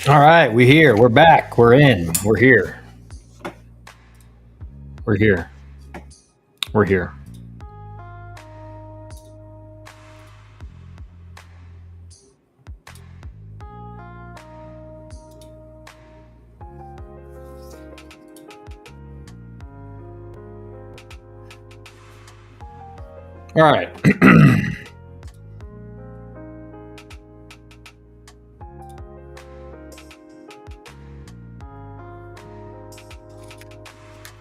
All right, we're here. We're back. We're in. We're here. We're here. We're here. All right.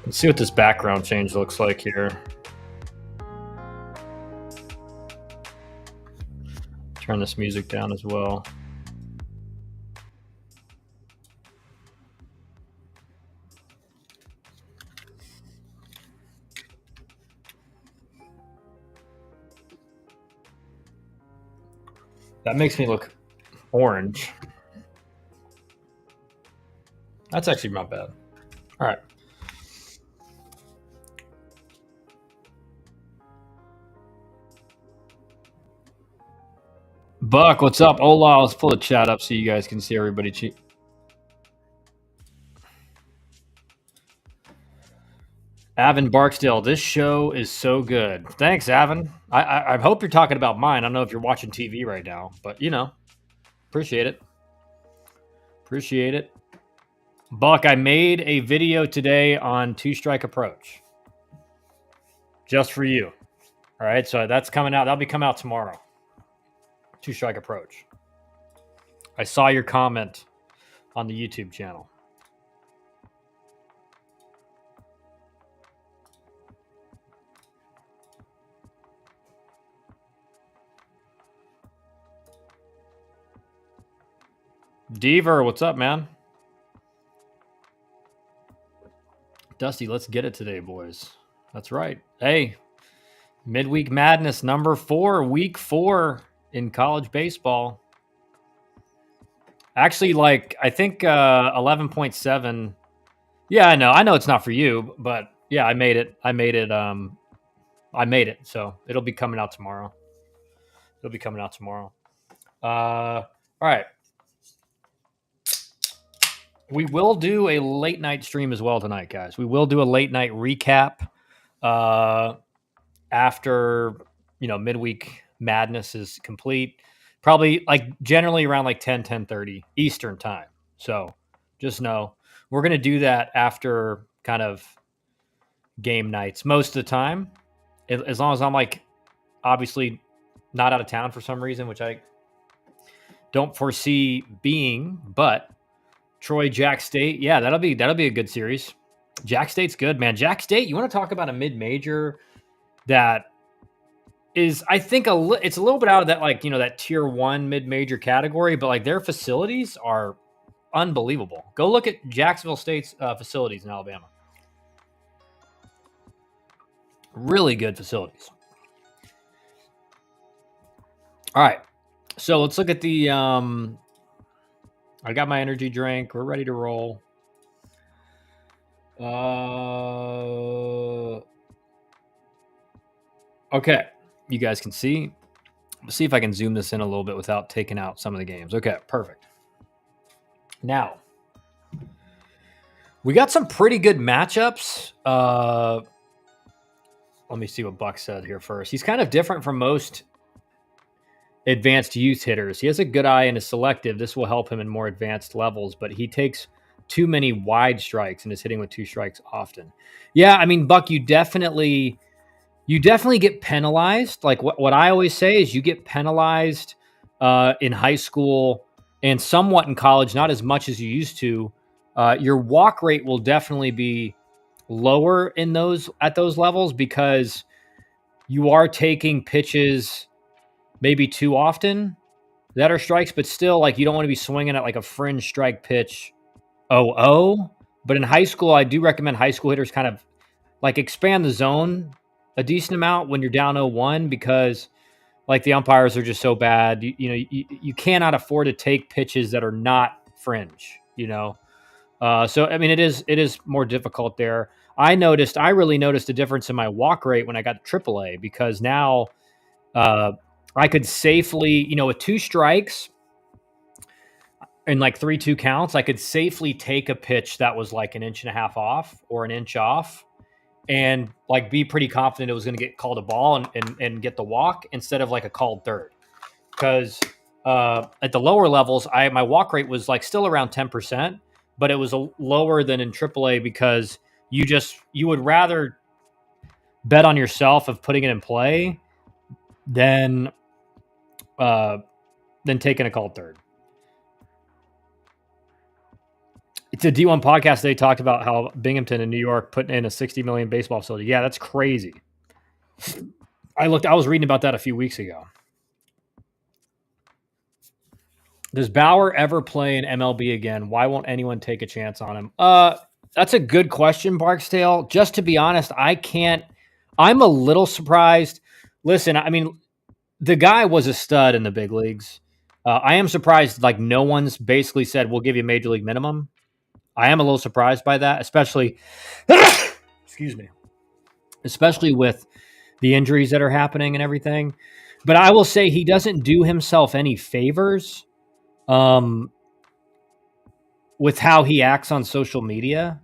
Let's see what this background change looks like here. Turn this music down as well. That makes me look orange. That's actually not bad. All right. Buck, what's up? Hola, let's pull the chat up so you guys can see everybody. Avin Barksdale, this show is so good. Thanks, Avin. I hope you're talking about mine. I don't know if you're watching TV right now, but appreciate it. Appreciate it. Buck, I made a video today on two-strike approach. Just for you. All right, so that's coming out. That'll be coming out tomorrow. Two-strike approach. I saw your comment on the YouTube channel. Deaver, what's up, man? Dusty, let's get it today, boys. That's right. Hey, Midweek Madness number 4, week 4 in college baseball. Actually, I think 11.7. Yeah, I know it's not for you, but yeah, I made it. I made it. So it'll be coming out tomorrow. All right. We will do a late night stream as well tonight, guys. We will do a late night recap after midweek madness is complete. Probably generally around 10:30 Eastern time. So just know we're gonna do that after kind of game nights most of the time, as long as I'm obviously not out of town for some reason, which I don't foresee being, but Troy, Jack State. Yeah, that'll be a good series. Jack State's good, man. Jack State, you want to talk about a mid-major that is, I think, it's a little bit out of that, that tier 1 mid-major category, but their facilities are unbelievable. Go look at Jacksonville State's facilities in Alabama. Really good facilities. All right. So let's look at the I got my energy drink. We're ready to roll. Okay. You guys can see. Let's see if I can zoom this in a little bit without taking out some of the games. Okay, perfect. Now, we got some pretty good matchups. Let me see what Buck said here first. He's kind of different from most advanced youth hitters. He has a good eye and is selective. This will help him in more advanced levels, but he takes too many wide strikes and is hitting with 2 strikes often. Yeah, I mean, Buck, you definitely get penalized. What I always say is you get penalized in high school and somewhat in college, not as much as you used to. Your walk rate will definitely be lower at those levels because you are taking pitches maybe too often that are strikes, but still, you don't want to be swinging at a fringe strike pitch 0-0. But in high school, I do recommend high school hitters kind of expand the zone a decent amount when you're down 0-1 because the umpires are just so bad. You cannot afford to take pitches that are not fringe, So I mean, it is more difficult there. I really noticed a difference in my walk rate when I got to AAA because now I could safely, with 2 strikes, in like 3-2 counts, I could safely take a pitch that was like an inch and a half off or an inch off and like be pretty confident it was going to get called a ball and get the walk instead of like a called third. Because at the lower levels, my walk rate was like still around 10%, but it was lower than in AAA because you would rather bet on yourself of putting it in play than taking a called third. It's a D1 podcast. They talked about how Binghamton in New York putting in a $60 million baseball facility. Yeah, that's crazy. I was reading about that a few weeks ago. Does Bauer ever play in MLB again? Why won't anyone take a chance on him? That's a good question, Barksdale. Just to be honest, I can't. I'm a little surprised. Listen, I mean, the guy was a stud in the big leagues. I am surprised, like, no one's basically said, we'll give you major league minimum. I am a little surprised by that, especially, excuse me, especially with the injuries that are happening and everything. But I will say he doesn't do himself any favors with how he acts on social media.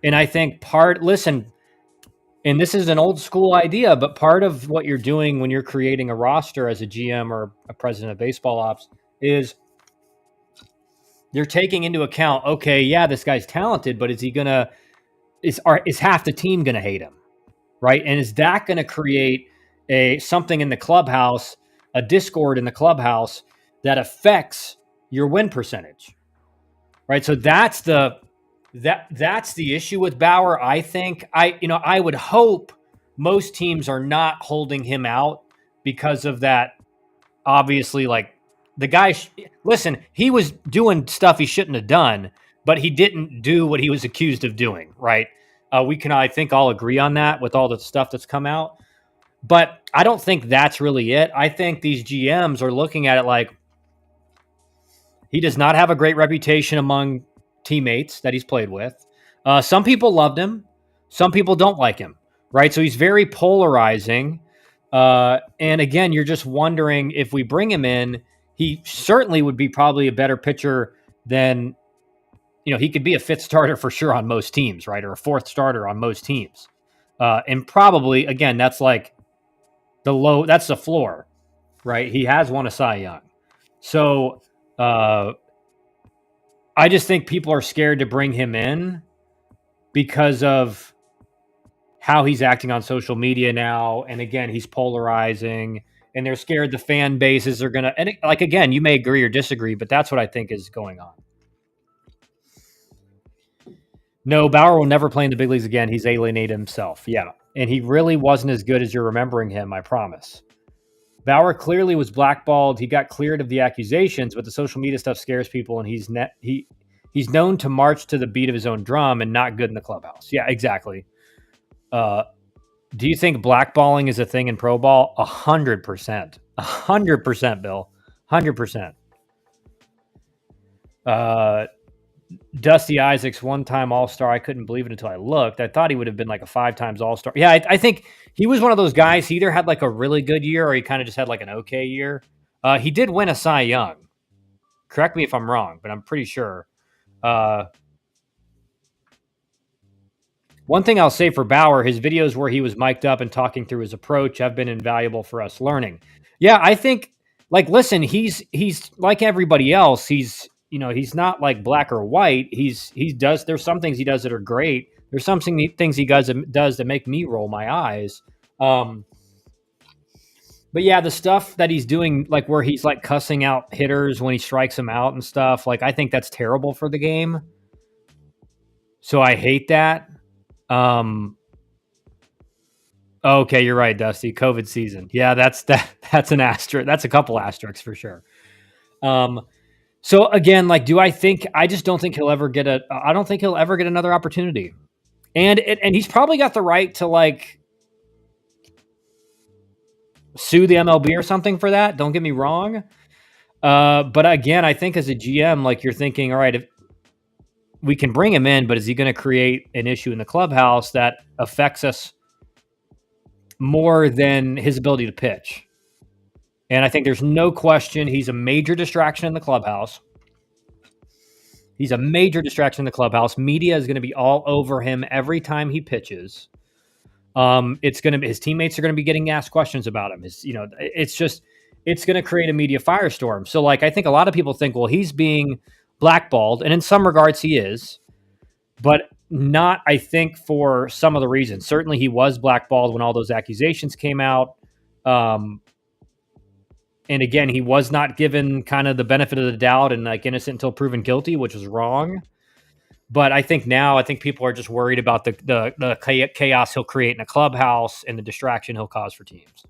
And I think listen, and this is an old school idea, but part of what you're doing when you're creating a roster as a GM or a president of baseball ops is you're taking into account, okay, yeah, this guy's talented, but is half the team going to hate him? Right. And is that going to create something in the clubhouse, a discord in the clubhouse that affects your win percentage? Right. So that's the issue with Bauer. I think I would hope most teams are not holding him out because of that. Obviously, like, the guy, listen, he was doing stuff he shouldn't have done, but he didn't do what he was accused of doing, right? We can, I think, all agree on that with all the stuff that's come out. But I don't think that's really it. I think these GMs are looking at it like he does not have a great reputation among teammates that he's played with. Some people loved him. Some people don't like him, right? So he's very polarizing. And again, you're just wondering if we bring him in, he certainly would be probably a better pitcher than, he could be a fifth starter for sure on most teams, right? Or a fourth starter on most teams. And probably, again, that's like that's the floor, right? He has won a Cy Young. So I just think people are scared to bring him in because of how he's acting on social media now. And again, he's polarizing. And they're scared the fan bases are going to, and again, you may agree or disagree, but that's what I think is going on. No, Bauer will never play in the big leagues again. He's alienated himself. Yeah. And he really wasn't as good as you're remembering him, I promise. Bauer clearly was blackballed. He got cleared of the accusations, but the social media stuff scares people, and he's known to march to the beat of his own drum and not good in the clubhouse. Yeah, exactly. Do you think blackballing is a thing in pro ball? 100%. 100%, Bill. 100%. Dusty Isaacs, one-time All-Star. I couldn't believe it until I looked. I thought he would have been like a 5 times All-Star. Yeah, I think he was one of those guys. He either had like a really good year or he kind of just had like an okay year. He did win a Cy Young. Correct me if I'm wrong, but I'm pretty sure. One thing I'll say for Bauer, his videos where he was mic'd up and talking through his approach have been invaluable for us learning. Yeah, I think, like, listen, he's like everybody else. He's not like black or white. There's some things he does that are great. There's some things he does that make me roll my eyes. But yeah, the stuff that he's doing, like where he's like cussing out hitters when he strikes them out and stuff, like, I think that's terrible for the game. So I hate that. Okay, you're right, Dusty. COVID season. Yeah, that's an asterisk. That's a couple asterisks for sure. So again, like, I just don't think he'll ever get I don't think he'll ever get another opportunity. And he's probably got the right to like sue the MLB or something for that. Don't get me wrong. But again, I think as a GM, like, you're thinking, all right, if we can bring him in, but is he going to create an issue in the clubhouse that affects us more than his ability to pitch? And I think there's no question he's a major distraction in the clubhouse. He's a major distraction in the clubhouse. Media is going to be all over him every time he pitches. It's going to be his teammates are going to be getting asked questions about him. It's going to create a media firestorm. So, like, I think a lot of people think, well, he's being blackballed, and in some regards, he is, but not, I think, for some of the reasons. Certainly, he was blackballed when all those accusations came out. And again, he was not given kind of the benefit of the doubt and like innocent until proven guilty, which was wrong. But I think now, I think people are just worried about the chaos he'll create in a clubhouse and the distraction he'll cause for teams.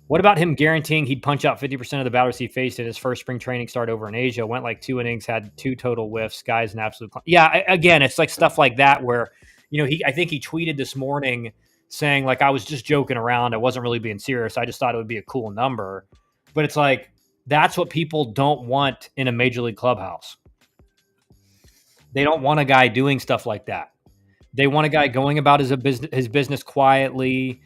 What about him guaranteeing he'd punch out 50% of the batters he faced in his first spring training start over in Asia? Went like 2 innings, had 2 total whiffs. Guy's an absolute. Again, it's like stuff like that where, I think he tweeted this morning saying like, I was just joking around. I wasn't really being serious. I just thought it would be a cool number. But it's like, that's what people don't want in a major league clubhouse. They don't want a guy doing stuff like that. They want a guy going about his business quietly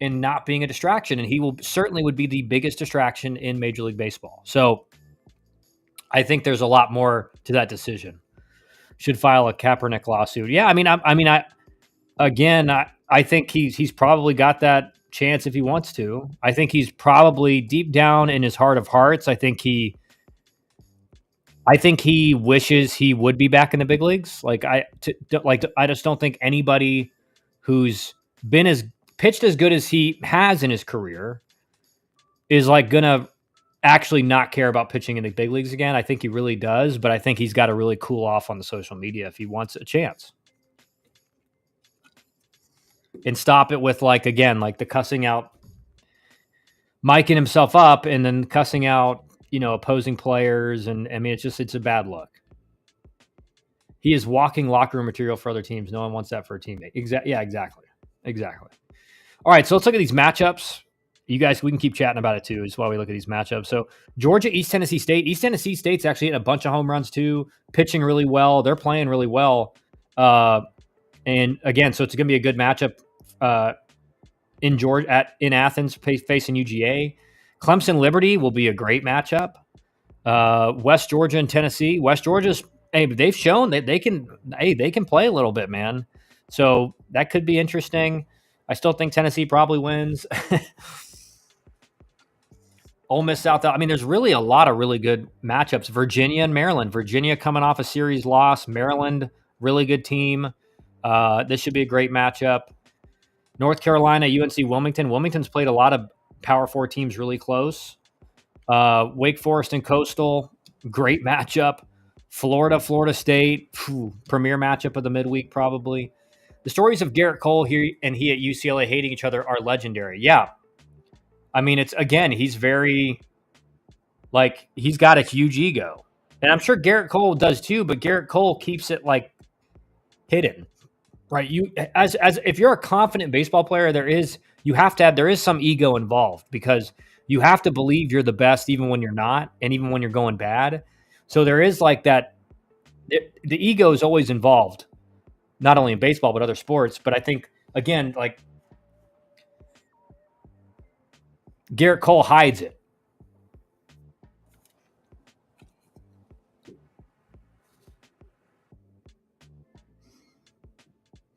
and not being a distraction. And he would be the biggest distraction in Major League Baseball. So I think there's a lot more to that decision. Should file a Kaepernick lawsuit. Yeah, I think he's probably got that chance if he wants to. I think he's probably deep down in his heart of hearts. I think he wishes he would be back in the big leagues. I just don't think anybody who's pitched as good as he has in his career is like gonna actually not care about pitching in the big leagues again. I think he really does, but I think he's got to really cool off on the social media if he wants a chance. And stop it with the cussing out, miking himself up and then cussing out, opposing players. And I mean, it's a bad look. He is walking locker room material for other teams. No one wants that for a teammate. Exactly. All right. So let's look at these matchups. You guys, we can keep chatting about it too, is while we look at these matchups. So Georgia, East Tennessee State. East Tennessee State's actually hitting a bunch of home runs too, pitching really well. They're playing really well. And again, so it's going to be a good matchup in Athens, facing UGA. Clemson Liberty will be a great matchup. West Georgia and Tennessee. West Georgia's they've shown that they can play a little bit, man. So that could be interesting. I still think Tennessee probably wins. Ole Miss, South. I mean, there's really a lot of really good matchups. Virginia and Maryland. Virginia coming off a series loss. Maryland, really good team. This should be a great matchup. North Carolina, UNC Wilmington. Wilmington's played a lot of Power 4 teams really close. Wake Forest and Coastal, great matchup. Florida State, premier matchup of the midweek probably. The stories of Garrett Cole here and he at UCLA hating each other are legendary. Yeah. I mean, he's very, he's got a huge ego. And I'm sure Garrett Cole does too, but Garrett Cole keeps it, hidden. Right? As if you're a confident baseball player, there is some ego involved because you have to believe you're the best even when you're not, and even when you're going bad. So there is that. The ego is always involved, not only in baseball but other sports. But I think again, Garrett Cole hides it.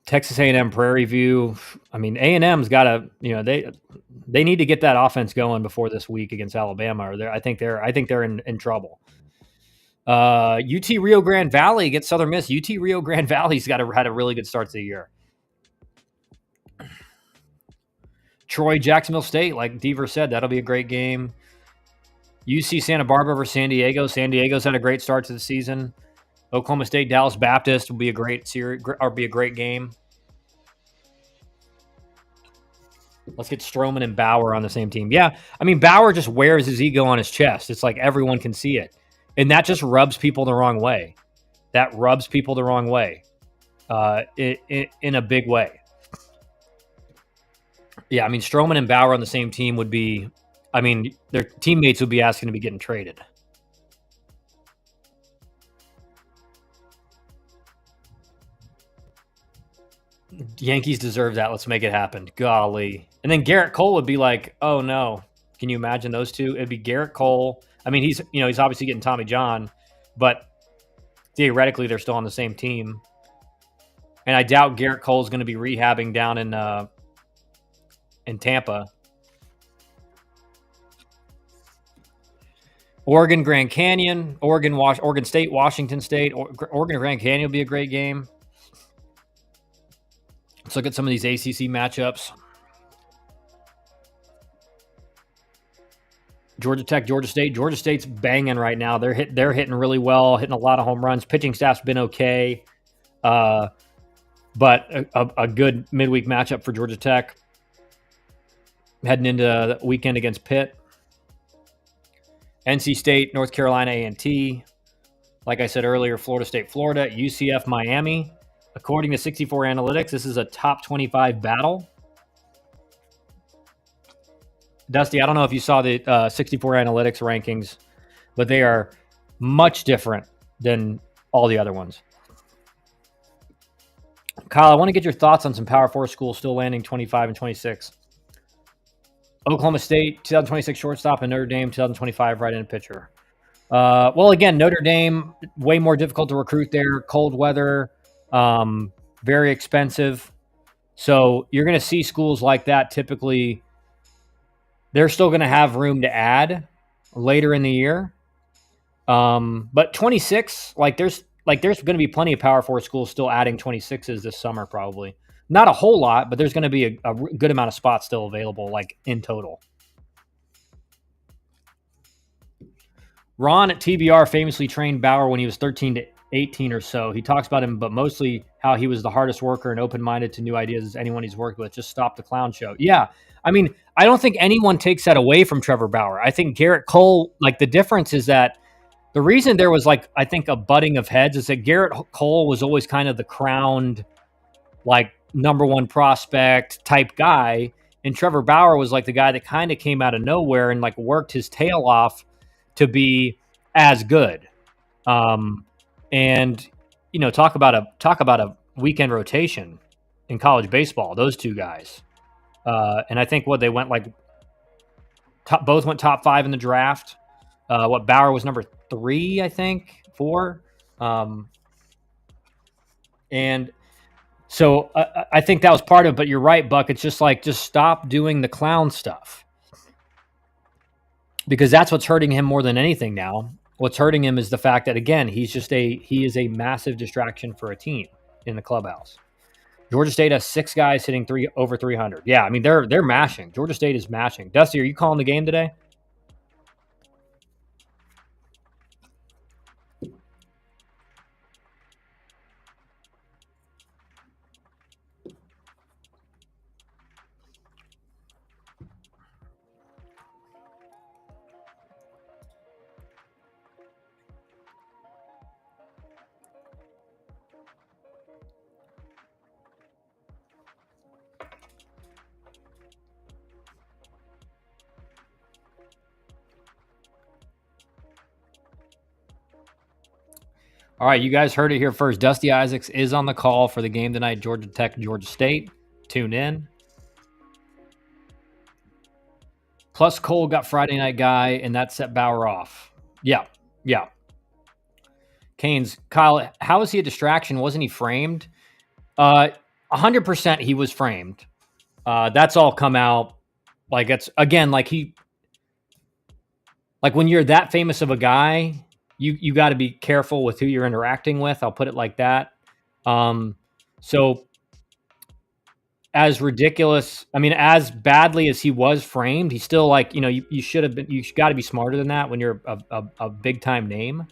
Texas A&M Prairie View. I mean, A&M's got to, they need to get that offense going before this week against Alabama, or I think they're in trouble. UT Rio Grande Valley against Southern Miss. UT Rio Grande Valley's had a really good start to the year. Troy Jacksonville State, like Deaver said, that'll be a great game. UC Santa Barbara versus San Diego. San Diego's had a great start to the season. Oklahoma State Dallas Baptist will be a great series, or be a great game. Let's get Stroman and Bauer on the same team. Yeah, I mean, Bauer just wears his ego on his chest. It's like everyone can see it. And that just rubs people the wrong way. In a big way. Yeah, I mean, Stroman and Bauer on the same team would be, their teammates would be asking to be getting traded. Yankees deserve that. Let's make it happen. Golly. And then Garrett Cole would be like, oh no. Can you imagine those two? It'd be Garrett Cole. I mean, he's obviously getting Tommy John, but theoretically they're still on the same team. And I doubt Garrett Cole's going to be rehabbing down in Tampa. Oregon, Grand Canyon, Oregon State, Washington State. Oregon, Grand Canyon will be a great game. Let's look at some of these ACC matchups. Georgia Tech, Georgia State. Georgia State's banging right now. They're hitting really well, hitting a lot of home runs. Pitching staff's been okay, but a good midweek matchup for Georgia Tech heading into the weekend against Pitt. NC State, North Carolina A&T. Like I said earlier, Florida State, Florida, UCF, Miami. According to 64 Analytics, this is a top 25 battle. Dusty, I don't know if you saw the 64 Analytics rankings, but they are much different than all the other ones. Kyle, I want to get your thoughts on some Power 4 schools still landing 25 and 26. Oklahoma State, 2026 shortstop, and Notre Dame, 2025 right-handed pitcher. Well, again, Notre Dame, way more difficult to recruit there. Cold weather, very expensive. So you're going to see schools like that typically. They're still going to have room to add later in the year. But 26, there's going to be plenty of Power 4 schools still adding 26s this summer, probably. Not a whole lot, but there's going to be a good amount of spots still available, in total. Ron at TBR famously trained Bauer when he was 13 to 18 or so. He talks about him, but mostly how he was the hardest worker and open-minded to new ideas as anyone he's worked with. Just stop the clown show. Yeah. I mean, I don't think anyone takes that away from Trevor Bauer. I think Garrett Cole, the difference is that the reason there was, I think, a butting of heads is that Garrett Cole was always kind of the crowned, number one prospect type guy. And Trevor Bauer was the guy that kind of came out of nowhere and worked his tail off to be as good. And, talk about a weekend rotation in college baseball, those two guys. And I think they went both went top 5 in the draft. Bauer was number 3, I think, 4. And so I think that was part of it, but you're right, Buck. It's just just stop doing the clown stuff, because that's what's hurting him more than anything now. What's hurting him is the fact that, again, he is a massive distraction for a team in the clubhouse. Georgia State has 6 guys hitting over 300. Yeah, I mean, they're mashing. Georgia State is mashing. Dusty, are you calling the game today? All right, you guys heard it here first. Dusty Isaacs is on the call for the game tonight, Georgia Tech, Georgia State. Tune in. Plus, Cole got Friday night guy, and that set Bauer off. Yeah. Canes, Kyle, how is he a distraction? Wasn't he framed? 100% he was framed. That's all come out. It's, again, when you're that famous of a guy, you got to be careful with who you're interacting with. I'll put it like that. So as ridiculous, as badly as he was framed, he's still you should have been, you got to be smarter than that when you're a big time name.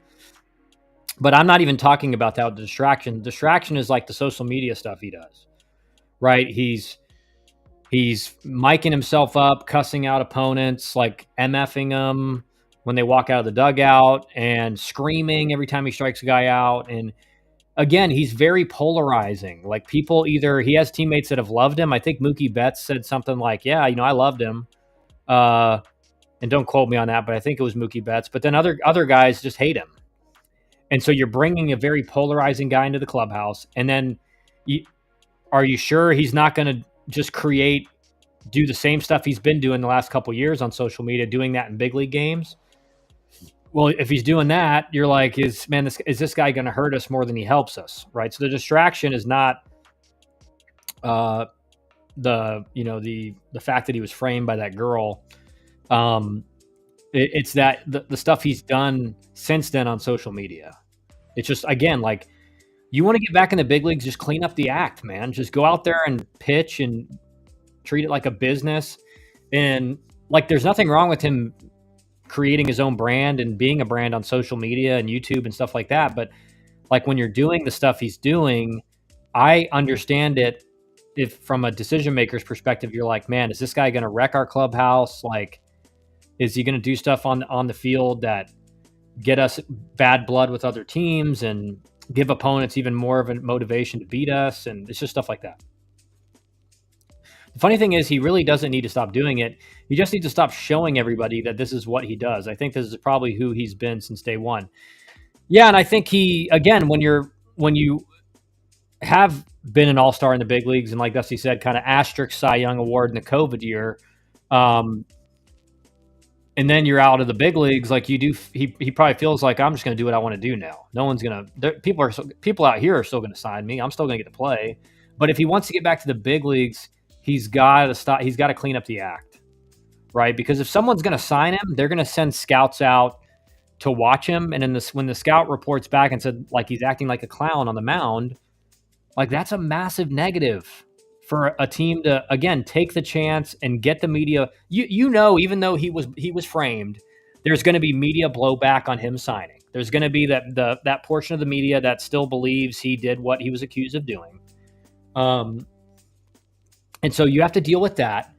But I'm not even talking about that distraction. Distraction is the social media stuff he does, right? He's micing himself up, cussing out opponents, MFing them when they walk out of the dugout, and screaming every time he strikes a guy out. And again, he's very polarizing. People he has teammates that have loved him. I think Mookie Betts said something yeah, I loved him. And don't quote me on that, but I think it was Mookie Betts. But then other guys just hate him. And so you're bringing a very polarizing guy into the clubhouse. And then are you sure he's not going to just do the same stuff he's been doing the last couple of years on social media, doing that in big league games? Well, if he's doing that, you're like, is this guy going to hurt us more than he helps us, right? So the distraction is not uh, the fact that he was framed by that girl. Um, it's that the stuff he's done since then on social media. It's just, again, like, you want to get back in the big leagues, just clean up the act, man. Just go out there and pitch and treat it like a business. And like, there's nothing wrong with him creating his own brand and being a brand on social media and YouTube and stuff like that. But like, when you're doing the stuff he's doing, I understand it. If from a decision maker's perspective, you're like, man, is this guy going to wreck our clubhouse? Like, is he going to do stuff on the field that get us bad blood with other teams and give opponents even more of a motivation to beat us? And it's just stuff like that. The funny thing is, he really doesn't need to stop doing it. He just needs to stop showing everybody that this is what he does. I think this is probably who he's been since day one. Yeah, and I think he, again, when you have been an all-star in the big leagues and, like Dusty said, kind of asterisk Cy Young award in the COVID year, and then you're out of the big leagues, like you do. He probably feels like, I'm just going to do what I want to do now. No one's going to. People out here are still going to sign me. I'm still going to get to play. But if he wants to get back to the big leagues, he's got to stop. He's got to clean up the act, right? Because if someone's going to sign him, they're going to send scouts out to watch him. And when the scout reports back and said, like, he's acting like a clown on the mound, like, that's a massive negative for a team to, again, take the chance and get the media. Even though he was framed, there's going to be media blowback on him signing. There's going to be that portion of the media that still believes he did what he was accused of doing. And so you have to deal with that.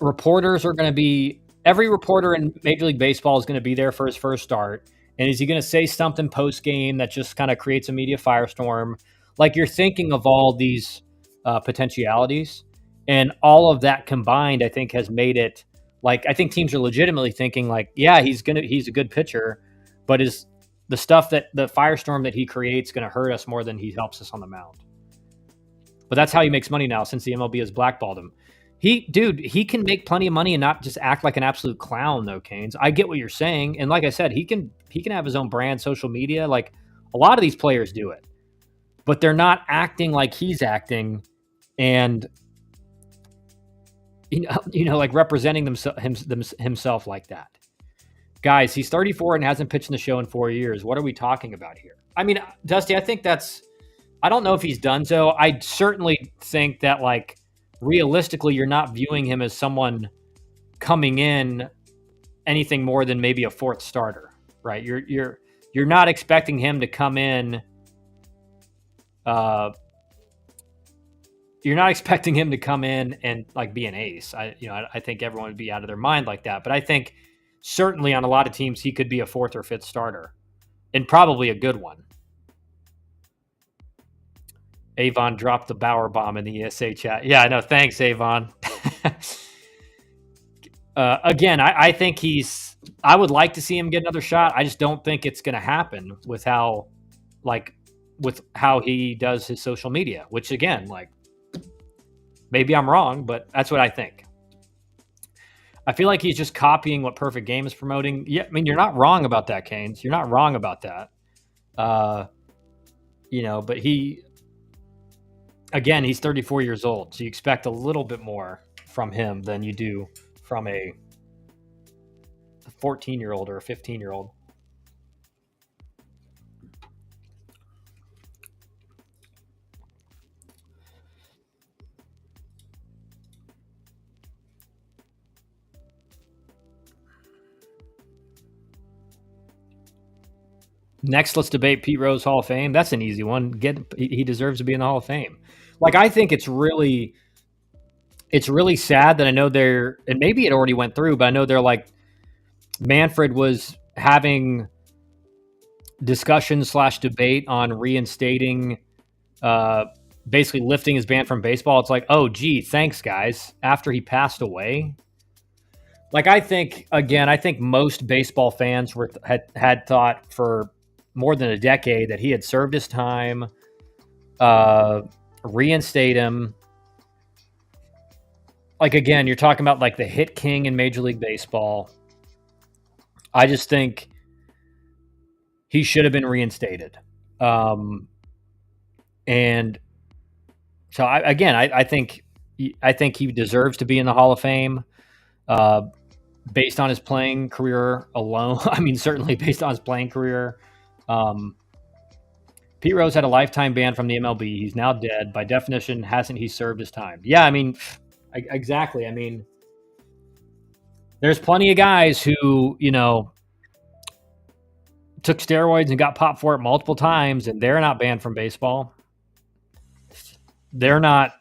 Reporters are going to be, every reporter in Major League Baseball is going to be there for his first start. And is he going to say something post game that just kind of creates a media firestorm? Like, you're thinking of all these potentialities, and all of that combined, I think, has made it like, I think teams are legitimately thinking like, yeah, he's a good pitcher, but is the stuff that the firestorm that he creates going to hurt us more than he helps us on the mound? But that's how he makes money now, since the MLB has blackballed him. He can make plenty of money and not just act like an absolute clown, though, Canes. I get what you're saying, and like I said, he can have his own brand, social media. Like, a lot of these players do it, but they're not acting like he's acting, and like representing himself like that. Guys, he's 34 and hasn't pitched in the show in 4 years. What are we talking about here? I mean, Dusty, I think I don't know if he's done so. I certainly think that, like, realistically, you're not viewing him as someone coming in anything more than maybe a fourth starter, right? You're not expecting him to come in. You're not expecting him to come in and, like, be an ace. I think everyone would be out of their mind like that. But I think certainly on a lot of teams, he could be a fourth or fifth starter, and probably a good one. Avon dropped the Bauer bomb in the ESA chat. Yeah, I know. Thanks, Avon. Again, I think I would like to see him get another shot. I just don't think it's going to happen with how he does his social media, which, again, like, maybe I'm wrong, but that's what I think. I feel like he's just copying what Perfect Game is promoting. Yeah, I mean, you're not wrong about that, Canes. You're not wrong about that. But again, he's 34 years old, so you expect a little bit more from him than you do from a 14-year-old or a 15-year-old. Next, let's debate Pete Rose Hall of Fame. That's an easy one. He deserves to be in the Hall of Fame. Like, I think it's really sad that I know and maybe it already went through, but I know they're like, Manfred was having discussion / debate on reinstating, basically lifting his ban from baseball. It's like, oh, gee, thanks, guys. After he passed away. Like, I think most baseball fans had thought for more than a decade that he had served his time, reinstate him. Like, again, you're talking about, like, the hit king in Major League Baseball. I just think he should have been reinstated. Um, and so I think he deserves to be in the Hall of Fame. Uh, Based on his playing career alone. I mean, certainly based on his playing career. Um, Pete Rose had a lifetime ban from the MLB. He's now dead. By definition, hasn't he served his time? Yeah, I mean, exactly. I mean, there's plenty of guys who, took steroids and got popped for it multiple times, and they're not banned from baseball. They're not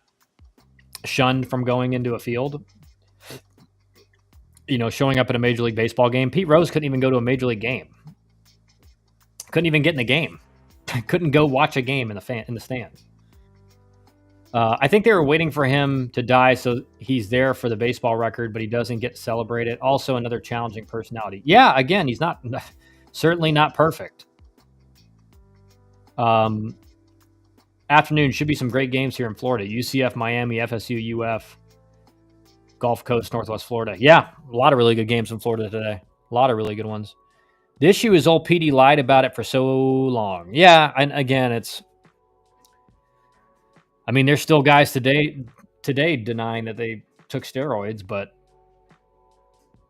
shunned from going into a field. Showing up at a Major League Baseball game. Pete Rose couldn't even go to a Major League game. Couldn't even get in the game. Couldn't go watch a game in the stands. I think they were waiting for him to die so he's there for the baseball record, but he doesn't get to celebrate it. Also, another challenging personality. Yeah, again, he's not certainly not perfect. Afternoon should be some great games here in Florida. UCF, Miami, FSU, UF, Gulf Coast, Northwest Florida. Yeah, a lot of really good games in Florida today. A lot of really good ones. The issue is old PD lied about it for so long. Yeah, and again, there's still guys today denying that they took steroids, but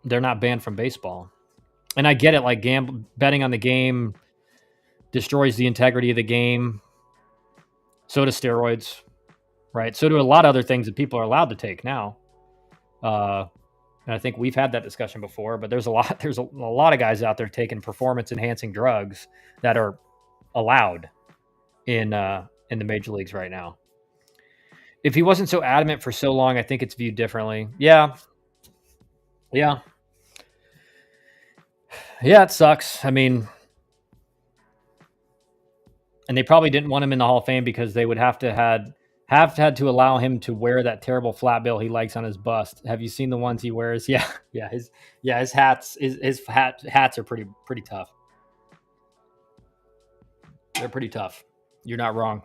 they're not banned from baseball. And I get it, like betting on the game destroys the integrity of the game. So do steroids, right? So do a lot of other things that people are allowed to take now. And I think we've had that discussion before, but there's a lot of guys out there taking performance enhancing drugs that are allowed in the major leagues right now. If he wasn't so adamant for so long, I think it's viewed differently. Yeah, it sucks. I mean, and they probably didn't want him in the Hall of Fame because they would have had to allow him to wear that terrible flat bill he likes on his bust. Have you seen the ones he wears? Yeah. His hats are pretty tough. They're pretty tough. You're not wrong.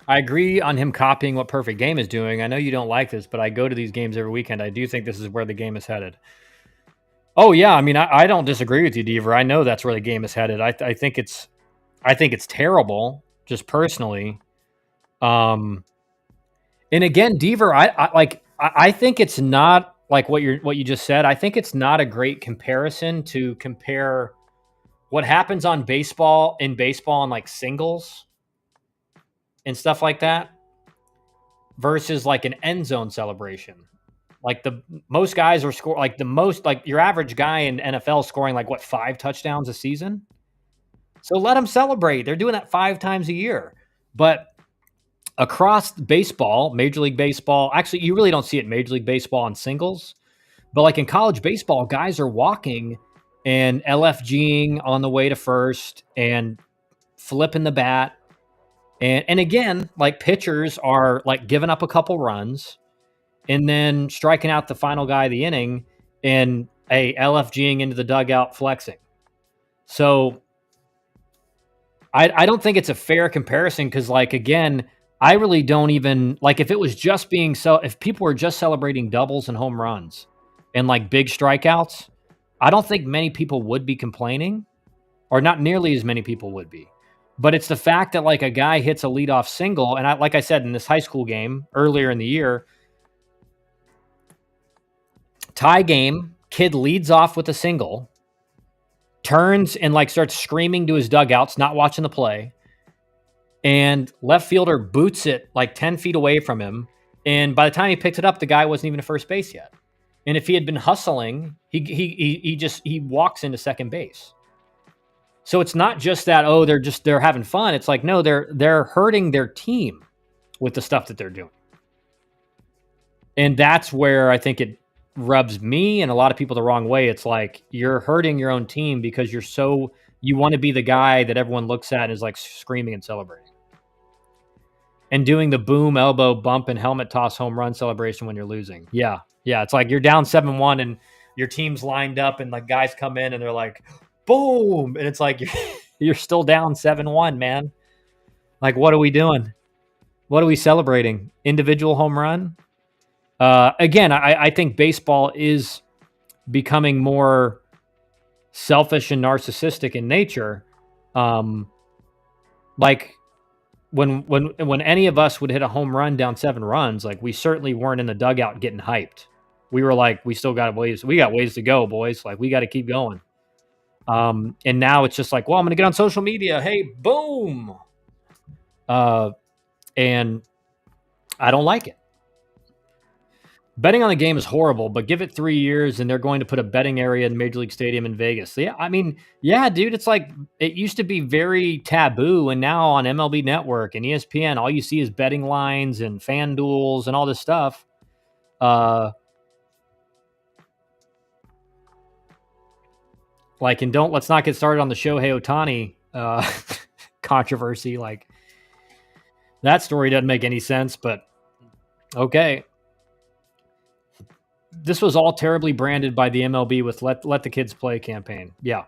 I agree on him copying what Perfect Game is doing. I know you don't like this, but I go to these games every weekend. I do think this is where the game is headed. Oh yeah, I mean, I don't disagree with you, Deaver. I know that's where the game is headed. I think it's terrible, just personally. And again, Deaver, I think it's not like what you just said. I think it's not a great comparison to compare what happens on baseball on like singles and stuff like that versus like an end zone celebration. Like the most guys are your average guy in NFL scoring like 5 touchdowns a season. So let them celebrate. They're doing that 5 times a year. But across baseball, Major League Baseball, actually you really don't see it in Major League Baseball on singles, but like in college baseball, guys are walking and LFGing on the way to first and flipping the bat. And again, like pitchers are like giving up a couple runs and then striking out the final guy of the inning and LFGing into the dugout flexing. So I don't think it's a fair comparison because, like, again, I really don't even like if it was just if people were just celebrating doubles and home runs and like big strikeouts, I don't think many people would be complaining, or not nearly as many people would be. But it's the fact that like a guy hits a leadoff single, and like I said in this high school game earlier in the year, tie game, kid leads off with a single, turns and like starts screaming to his dugouts, not watching the play, and left fielder boots it like 10 feet away from him. And by the time he picked it up, the guy wasn't even at first base yet. And if he had been hustling, he walks into second base. So it's not just that, they're having fun. It's like, no, they're hurting their team with the stuff that they're doing. And that's where I think it rubs me and a lot of people the wrong way. It's like you're hurting your own team because you want to be the guy that everyone looks at and is like screaming and celebrating. And doing the boom, elbow, bump, and helmet toss home run celebration when you're losing. Yeah. It's like you're down 7-1 and your team's lined up and like guys come in and they're like, boom, and it's like you're still down 7-1, man. Like, what are we doing? What are we celebrating? Individual home run? Again, I think baseball is becoming more selfish and narcissistic in nature. Like when any of us would hit a home run down 7 runs, like we certainly weren't in the dugout getting hyped. We were like, we got ways to go, boys. Like we got to keep going. And now it's just like, well, I'm going to get on social media. Hey, boom. And I don't like it. Betting on the game is horrible, but give it 3 years and they're going to put a betting area in Major League Stadium in Vegas. So yeah, I mean, yeah, dude, it's like it used to be very taboo, and now on MLB Network and ESPN, all you see is betting lines and fan duels and all this stuff. Like, and let's not get started on the Shohei Ohtani controversy. Like, that story doesn't make any sense, but okay. This was all terribly branded by the MLB with let the kids play campaign. Yeah.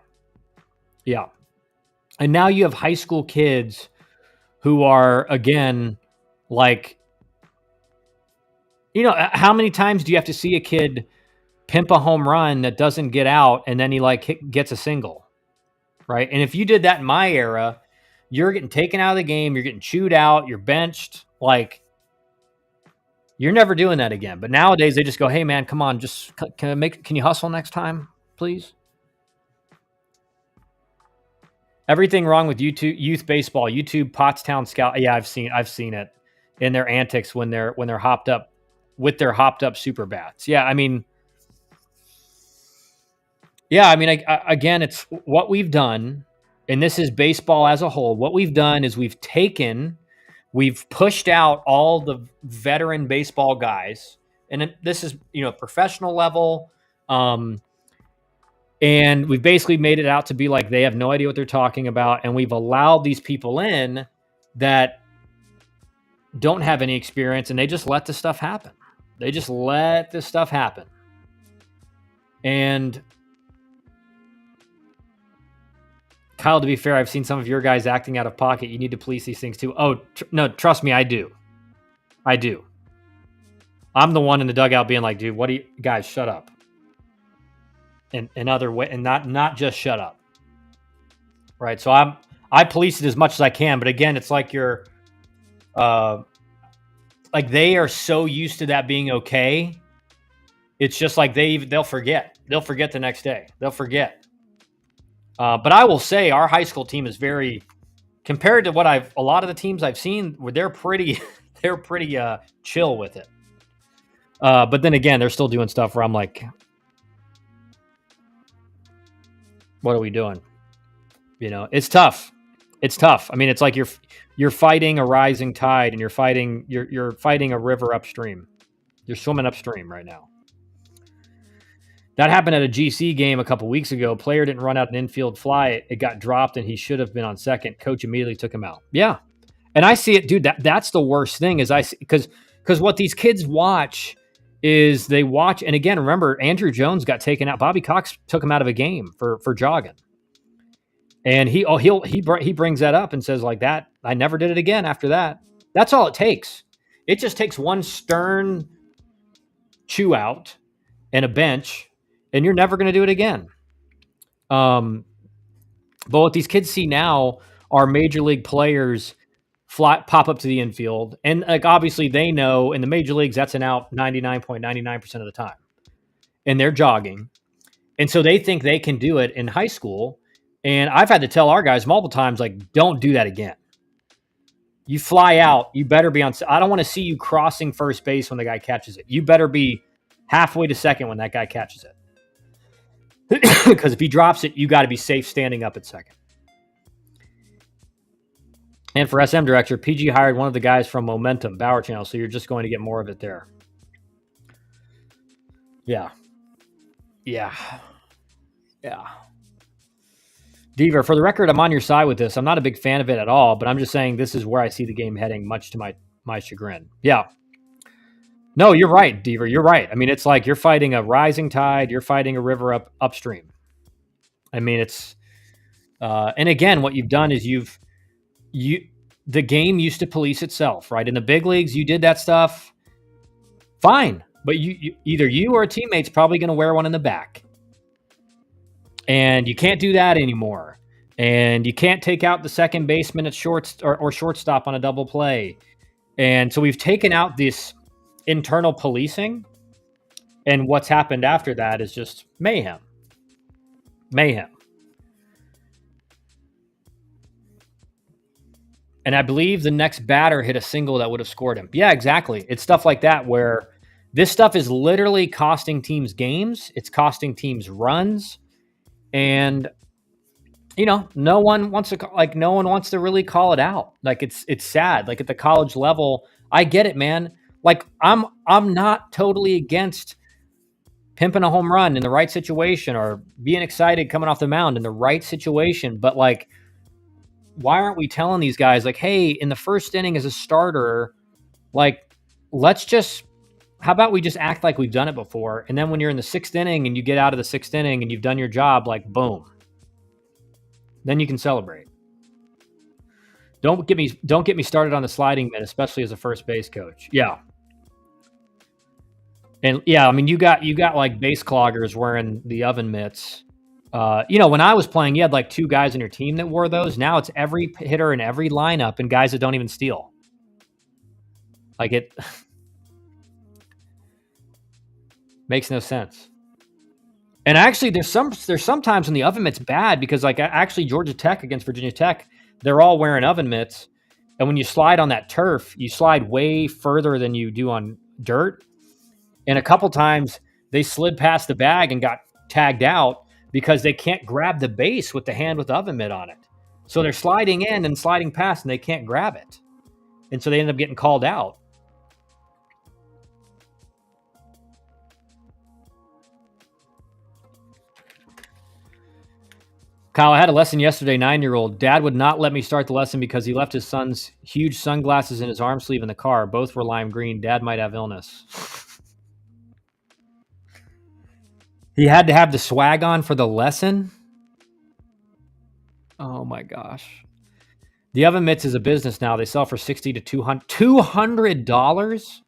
Yeah. And now you have high school kids who are, again, like, you know, how many times do you have to see a kid pimp a home run that doesn't get out and then he like gets a single, right? And if you did that in my era, you're getting taken out of the game, you're getting chewed out, you're benched, like, you're never doing that again. But nowadays they just go, hey man, come on, just can you hustle next time, please? Everything wrong with youth baseball, YouTube Pottstown Scout. Yeah, I've seen it in their antics when they're hopped up with their hopped up super bats. Yeah, I mean, again, it's what we've done, and this is baseball as a whole. What we've done is we've pushed out all the veteran baseball guys, and this is, you know, professional level, and we've basically made it out to be like they have no idea what they're talking about, and we've allowed these people in that don't have any experience, and they just let this stuff happen. And Kyle, to be fair, I've seen some of your guys acting out of pocket. You need to police these things too. Oh, no, trust me, I do. I'm the one in the dugout being like, dude, what do you guys, shut up. In other way, and not just shut up. Right. So I police it as much as I can, but again, it's like you're like they are so used to that being okay. It's just like they'll forget. They'll forget the next day. They'll forget. But I will say our high school team is very, compared to a lot of the teams I've seen, they're pretty chill with it. But then again, they're still doing stuff where I'm like, what are we doing? You know, it's tough. I mean, it's like you're fighting a rising tide, and you're fighting a river upstream. You're swimming upstream right now. That happened at a GC game a couple weeks ago. Player didn't run out an infield fly. It got dropped, and he should have been on second. Coach immediately took him out. Yeah, and I see it, dude. That's the worst thing is I see, because what these kids watch is they watch, and again, remember Andrew Jones got taken out. Bobby Cox took him out of a game for jogging, and he brings that up and says like that. I never did it again after that. That's all it takes. It just takes one stern chew out and a bench, and you're never going to do it again. But what these kids see now are major league players pop up to the infield. And like, obviously they know in the major leagues, that's an out 99.99% of the time. And they're jogging. And so they think they can do it in high school. And I've had to tell our guys multiple times, like, don't do that again. You fly out, you better be on. I don't want to see you crossing first base when the guy catches it. You better be halfway to second when that guy catches it. Because if he drops it, you got to be safe standing up at second. And for SM Director, PG hired one of the guys from Momentum, Bauer Channel, so you're just going to get more of it there. Yeah. Deaver, for the record, I'm on your side with this. I'm not a big fan of it at all, but I'm just saying this is where I see the game heading, much to my chagrin. Yeah. No, you're right, Deaver. You're right. I mean, it's like you're fighting a rising tide. You're fighting a river upstream. I mean, it's and again, what you've done is you the game used to police itself, right? In the big leagues, you did that stuff, fine, but you either you or a teammate's probably going to wear one in the back, and you can't do that anymore. And you can't take out the second baseman at or shortstop on a double play. And so we've taken out this internal policing, and what's happened after that is just mayhem. Mayhem. And I believe the next batter hit a single that would have scored him. Yeah, exactly. It's stuff like that where this stuff is literally costing teams games. It's costing teams runs. And no one wants to really call it out. Like it's sad. Like at the college level, I get it, man. Like I'm not totally against pimping a home run in the right situation or being excited coming off the mound in the right situation, but like why aren't we telling these guys like, hey, in the first inning as a starter, like how about we just act like we've done it before, and then when you're in the sixth inning and you get out of the sixth inning and you've done your job, like boom, then you can celebrate. Don't get me started on the sliding mitt, especially as a first base coach. Yeah. And yeah, I mean, you got like base cloggers wearing the oven mitts. When I was playing, you had like two guys on your team that wore those. Now it's every hitter in every lineup and guys that don't even steal. Like it makes no sense. And actually, there's sometimes when the oven mitt's bad because like actually Georgia Tech against Virginia Tech, they're all wearing oven mitts, and when you slide on that turf, you slide way further than you do on dirt. And a couple times they slid past the bag and got tagged out because they can't grab the base with the hand with the oven mitt on it. So they're sliding in and sliding past and they can't grab it. And so they end up getting called out. Kyle, I had a lesson yesterday, 9-year-old. Dad would not let me start the lesson because he left his son's huge sunglasses in his arm sleeve in the car. Both were lime green. Dad might have illness. He had to have the swag on for the lesson? Oh my gosh. The oven mitts is a business now. They sell for $60 to $200.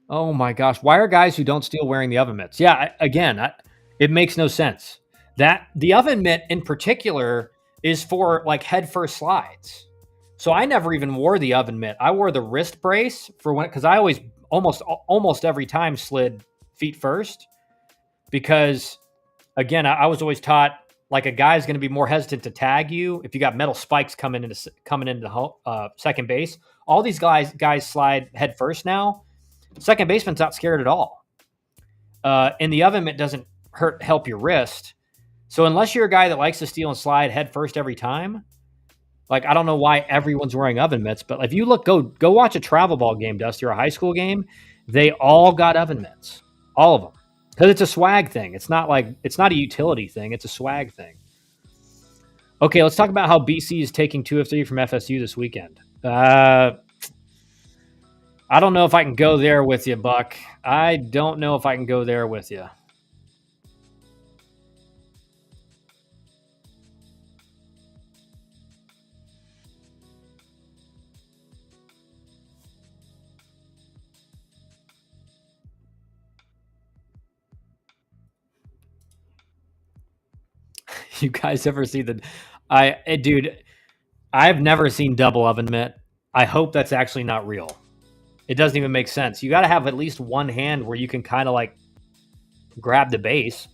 Oh my gosh. Why are guys who don't steal wearing the oven mitts? Yeah, it makes no sense. That the oven mitt in particular is for like head first slides. So I never even wore the oven mitt. I wore the wrist brace for when, because I always almost every time slid feet first, because again, I was always taught like a guy's going to be more hesitant to tag you if you got metal spikes coming into second base. All these guys slide head first now. Second baseman's not scared at all. And the oven mitt doesn't help your wrist. So unless you're a guy that likes to steal and slide head first every time, like I don't know why everyone's wearing oven mitts, but if you go watch a travel ball game, Dusty, or a high school game, they all got oven mitts, all of them, because it's a swag thing. It's not a utility thing. It's a swag thing. Okay, let's talk about how BC is taking 2 of 3 from FSU this weekend. I don't know if I can go there with you, Buck. I don't know if I can go there with you. You guys ever see dude, I've never seen double oven mitt. I hope that's actually not real. It doesn't even make sense. You got to have at least one hand where you can kind of like grab the base.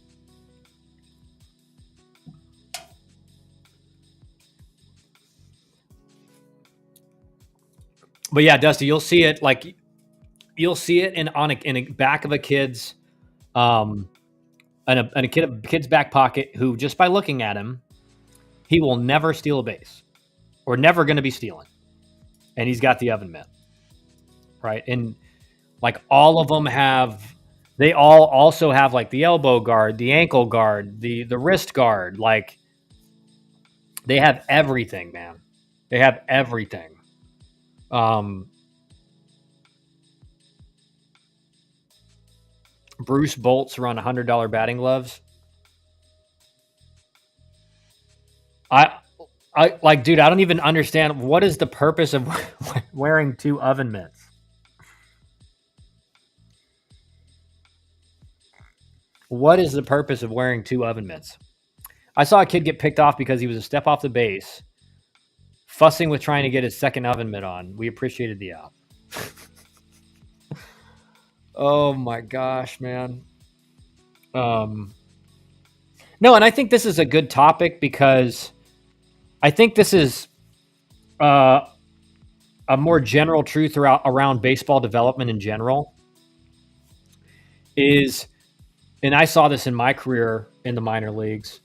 But yeah, Dusty, you'll see it in a back of a kid's in a kid's back pocket, who just by looking at him, he will never steal a base or never going to be stealing. And he's got the oven mitt, right? And like all of them they all also have like the elbow guard, the ankle guard, the wrist guard. Like they have everything, man. They have everything. Bruce Bolts run $100 batting gloves. I like, dude, I don't even understand what is the purpose of wearing 2 oven mitts. What is the purpose of wearing 2 oven mitts? I saw a kid get picked off because he was a step off the base, fussing with trying to get his second oven mitt on. We appreciated the app. Oh my gosh, man. No, and I think this is a good topic because I think this is uh, a more general truth around baseball development in general. Is, and I saw this in my career in the minor leagues,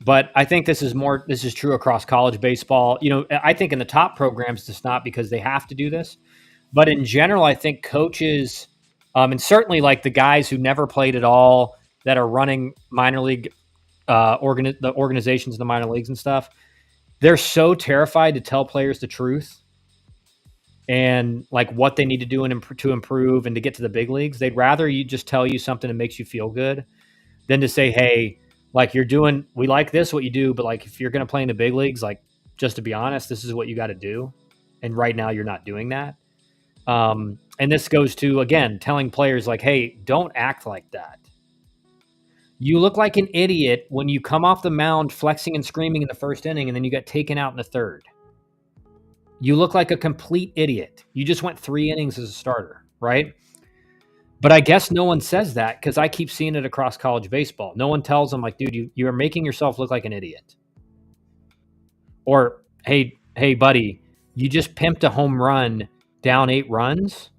but I think this is true across college baseball. You know, I think in the top programs it's not because they have to do this, but in general, I think coaches, and certainly like the guys who never played at all that are running minor league the organizations in the minor leagues and stuff, they're so terrified to tell players the truth and like what they need to do to improve and to get to the big leagues. They'd rather you just tell you something that makes you feel good than to say, hey, like we like this, what you do, but like if you're going to play in the big leagues, like just to be honest, this is what you got to do. And right now you're not doing that. And this goes to, again, telling players like, hey, don't act like that. You look like an idiot when you come off the mound flexing and screaming in the first inning and then you got taken out in the third. You look like a complete idiot. You just went 3 innings as a starter, right? But I guess no one says that because I keep seeing it across college baseball. No one tells them like, dude, you are making yourself look like an idiot. Or, hey, buddy, you just pimped a home run down 8 runs.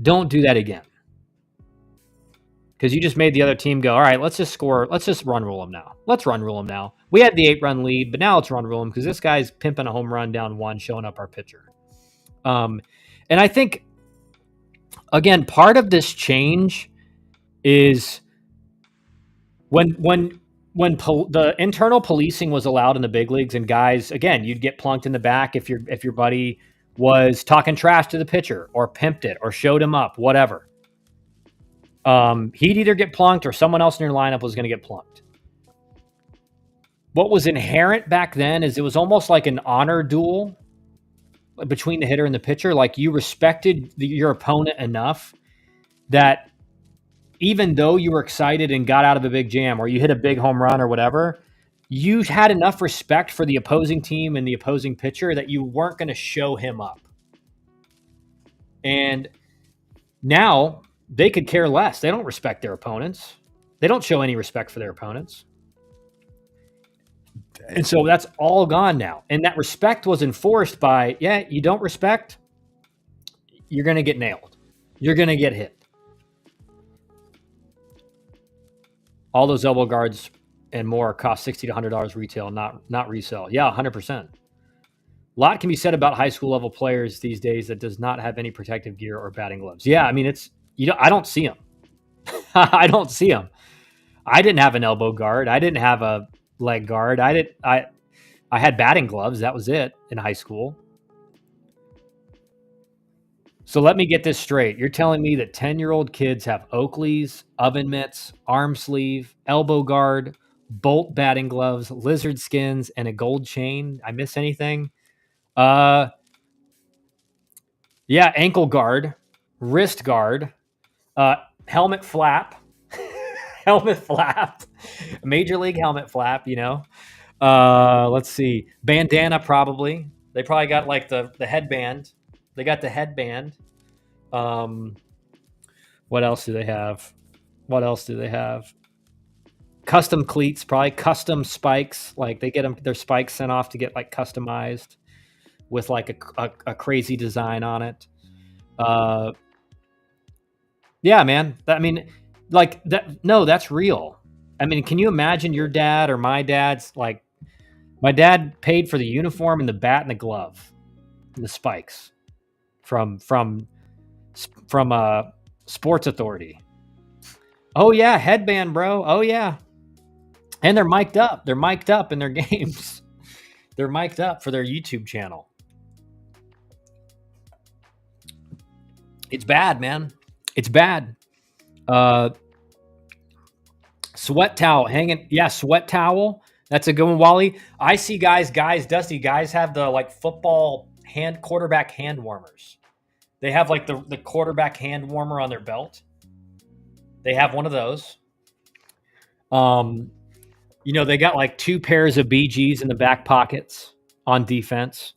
Don't do that again. Because you just made the other team go, all right, let's just run rule them now. Let's run rule them now. We had the 8-run lead, but now let's run rule them because this guy's pimping a home run down 1, showing up our pitcher. And I think, again, part of this change is when the internal policing was allowed in the big leagues, and guys, again, you'd get plunked in the back if your buddy was talking trash to the pitcher or pimped it or showed him up, whatever. He'd either get plunked or someone else in your lineup was going to get plunked. What was inherent back then is it was almost like an honor duel between the hitter and the pitcher. Like you respected your opponent enough that even though you were excited and got out of a big jam or you hit a big home run or whatever, you had enough respect for the opposing team and the opposing pitcher that you weren't going to show him up. And now they could care less. They don't respect their opponents. They don't show any respect for their opponents. And so that's all gone now. And that respect was enforced by, you don't respect, you're going to get nailed. You're going to get hit. All those elbow guards and more cost $60 to $100 retail, not resell. Yeah, 100%. A lot can be said about high school level players these days that does not have any protective gear or batting gloves. Yeah, I mean, I don't see them. I don't see them. I didn't have an elbow guard. I didn't have a leg guard. I had batting gloves. That was it in high school. So let me get this straight. You're telling me that 10-year-old kids have Oakleys, oven mitts, arm sleeve, elbow guard, Bolt batting gloves, lizard skins, and a gold chain. I miss anything? Yeah, ankle guard, wrist guard, helmet flap, major league helmet flap, let's see, bandana. Probably they got like the headband. They got the headband. What else do they have? Custom cleats, probably custom spikes. Like they get their spikes sent off to get like customized with like a crazy design on it. Yeah, man. I mean, like that. No, that's real. I mean, can you imagine your dad or my dad's like? My dad paid for the uniform and the bat and the glove, and the spikes from Sports Authority. Oh yeah, headband, bro. Oh yeah, and they're mic'd up. They're mic'd up in their games. They're mic'd up for their YouTube channel. It's bad, man. It's bad. Sweat towel hanging. Yeah, sweat towel. That's a good one, Wally. I see Dusty, guys have the like football quarterback hand warmers. They have like the quarterback hand warmer on their belt. They have one of those. They got like 2 pairs of BGs in the back pockets on defense.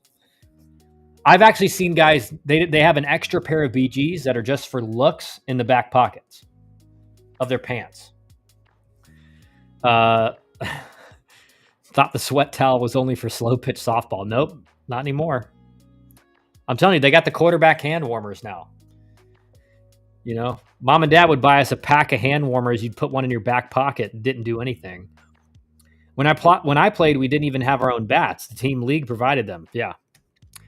I've actually seen guys, they have an extra pair of BGs that are just for looks in the back pockets of their pants. Thought the sweat towel was only for slow pitch softball. Nope, not anymore. I'm telling you, they got the quarterback hand warmers now. Mom and dad would buy us a pack of hand warmers. You'd put one in your back pocket and didn't do anything. When I played, we didn't even have our own bats. The team league provided them. Yeah.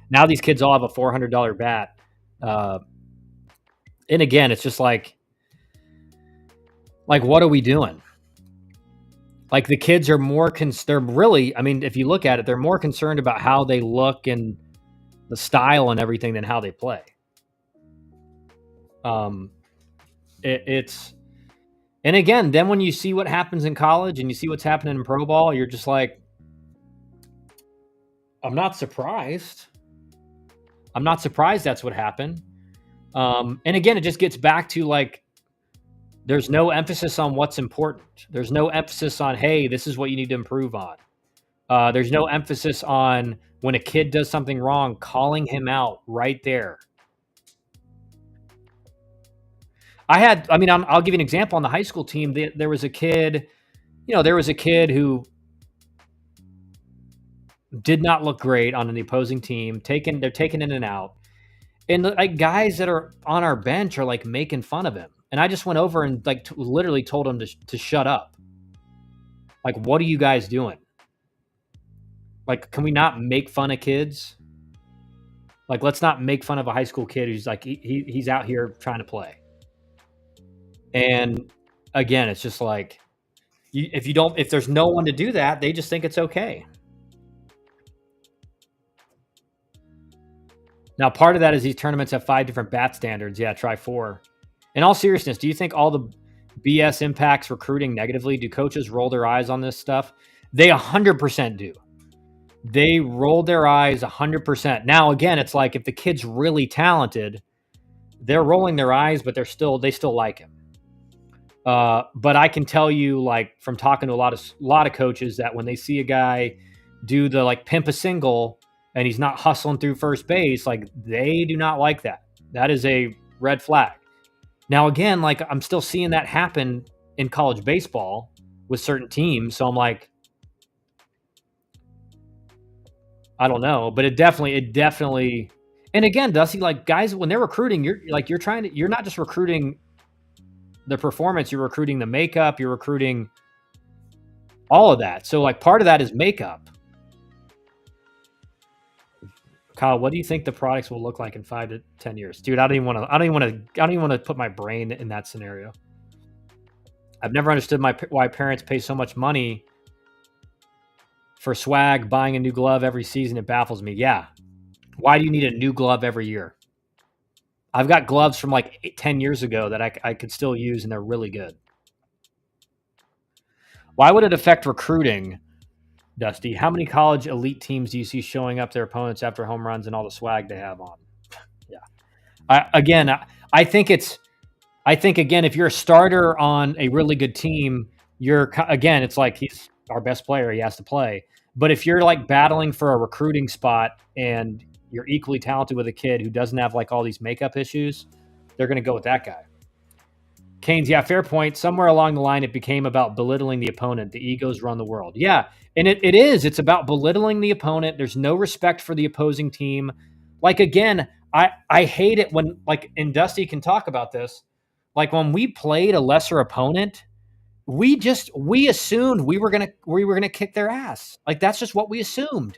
Now these kids all have a $400 bat. And again, it's just like, what are we doing? Like the kids are more they're really, I mean, if you look at it, they're more concerned about how they look and the style and everything than how they play. And again, then when you see what happens in college and you see what's happening in pro ball, you're just like, I'm not surprised. I'm not surprised that's what happened. And again, it just gets back to like, there's no emphasis on what's important. There's no emphasis on, hey, this is what you need to improve on. There's no emphasis on when a kid does something wrong, calling him out right there. I'll give you an example. On the high school team, there was a kid, who did not look great on the opposing team. They're taken in and out. And like guys that are on our bench are like making fun of him. And I just went over and like literally told him to shut up. Like, what are you guys doing? Like, can we not make fun of kids? Like, let's not make fun of a high school kid who's like, he's out here trying to play. And again, it's just like, if there's no one to do that, they just think it's okay. Now, part of that is these tournaments have 5 different bat standards. Yeah, try 4. In all seriousness, do you think all the BS impacts recruiting negatively? Do coaches roll their eyes on this stuff? They 100% do. They roll their eyes 100%. Now, again, it's like if the kid's really talented, they're rolling their eyes, but they still like him. But I can tell you, like from talking to a lot of coaches, that when they see a guy do the like pimp a single and he's not hustling through first base, like they do not like that. That is a red flag. Now, again, like I'm still seeing that happen in college baseball with certain teams. So I'm like, I don't know, but it definitely, and again, Dusty, like guys, when they're recruiting, you're not just recruiting the performance, you're recruiting the makeup, you're recruiting all of that. So like part of that is makeup. Kyle, what do you think the products will look like in 5 to 10 years? Dude, I don't even want to put my brain in that scenario. I've never understood why parents pay so much money for swag, buying a new glove every season. It baffles me. Yeah. Why do you need a new glove every year? I've got gloves from like 10 years ago that I could still use, and they're really good. Why would it affect recruiting, Dusty? How many college elite teams do you see showing up their opponents after home runs and all the swag they have on? Yeah. I think again, if you're a starter on a really good team, it's like he's our best player. He has to play. But if you're like battling for a recruiting spot and you're equally talented with a kid who doesn't have like all these makeup issues, they're going to go with that guy. Keynes, yeah, fair point. Somewhere along the line, it became about belittling the opponent. The egos run the world. Yeah, and it is. It's about belittling the opponent. There's no respect for the opposing team. Like, again, I hate it when, like, and Dusty can talk about this, like when we played a lesser opponent, we assumed we were gonna kick their ass. Like, that's just what we assumed.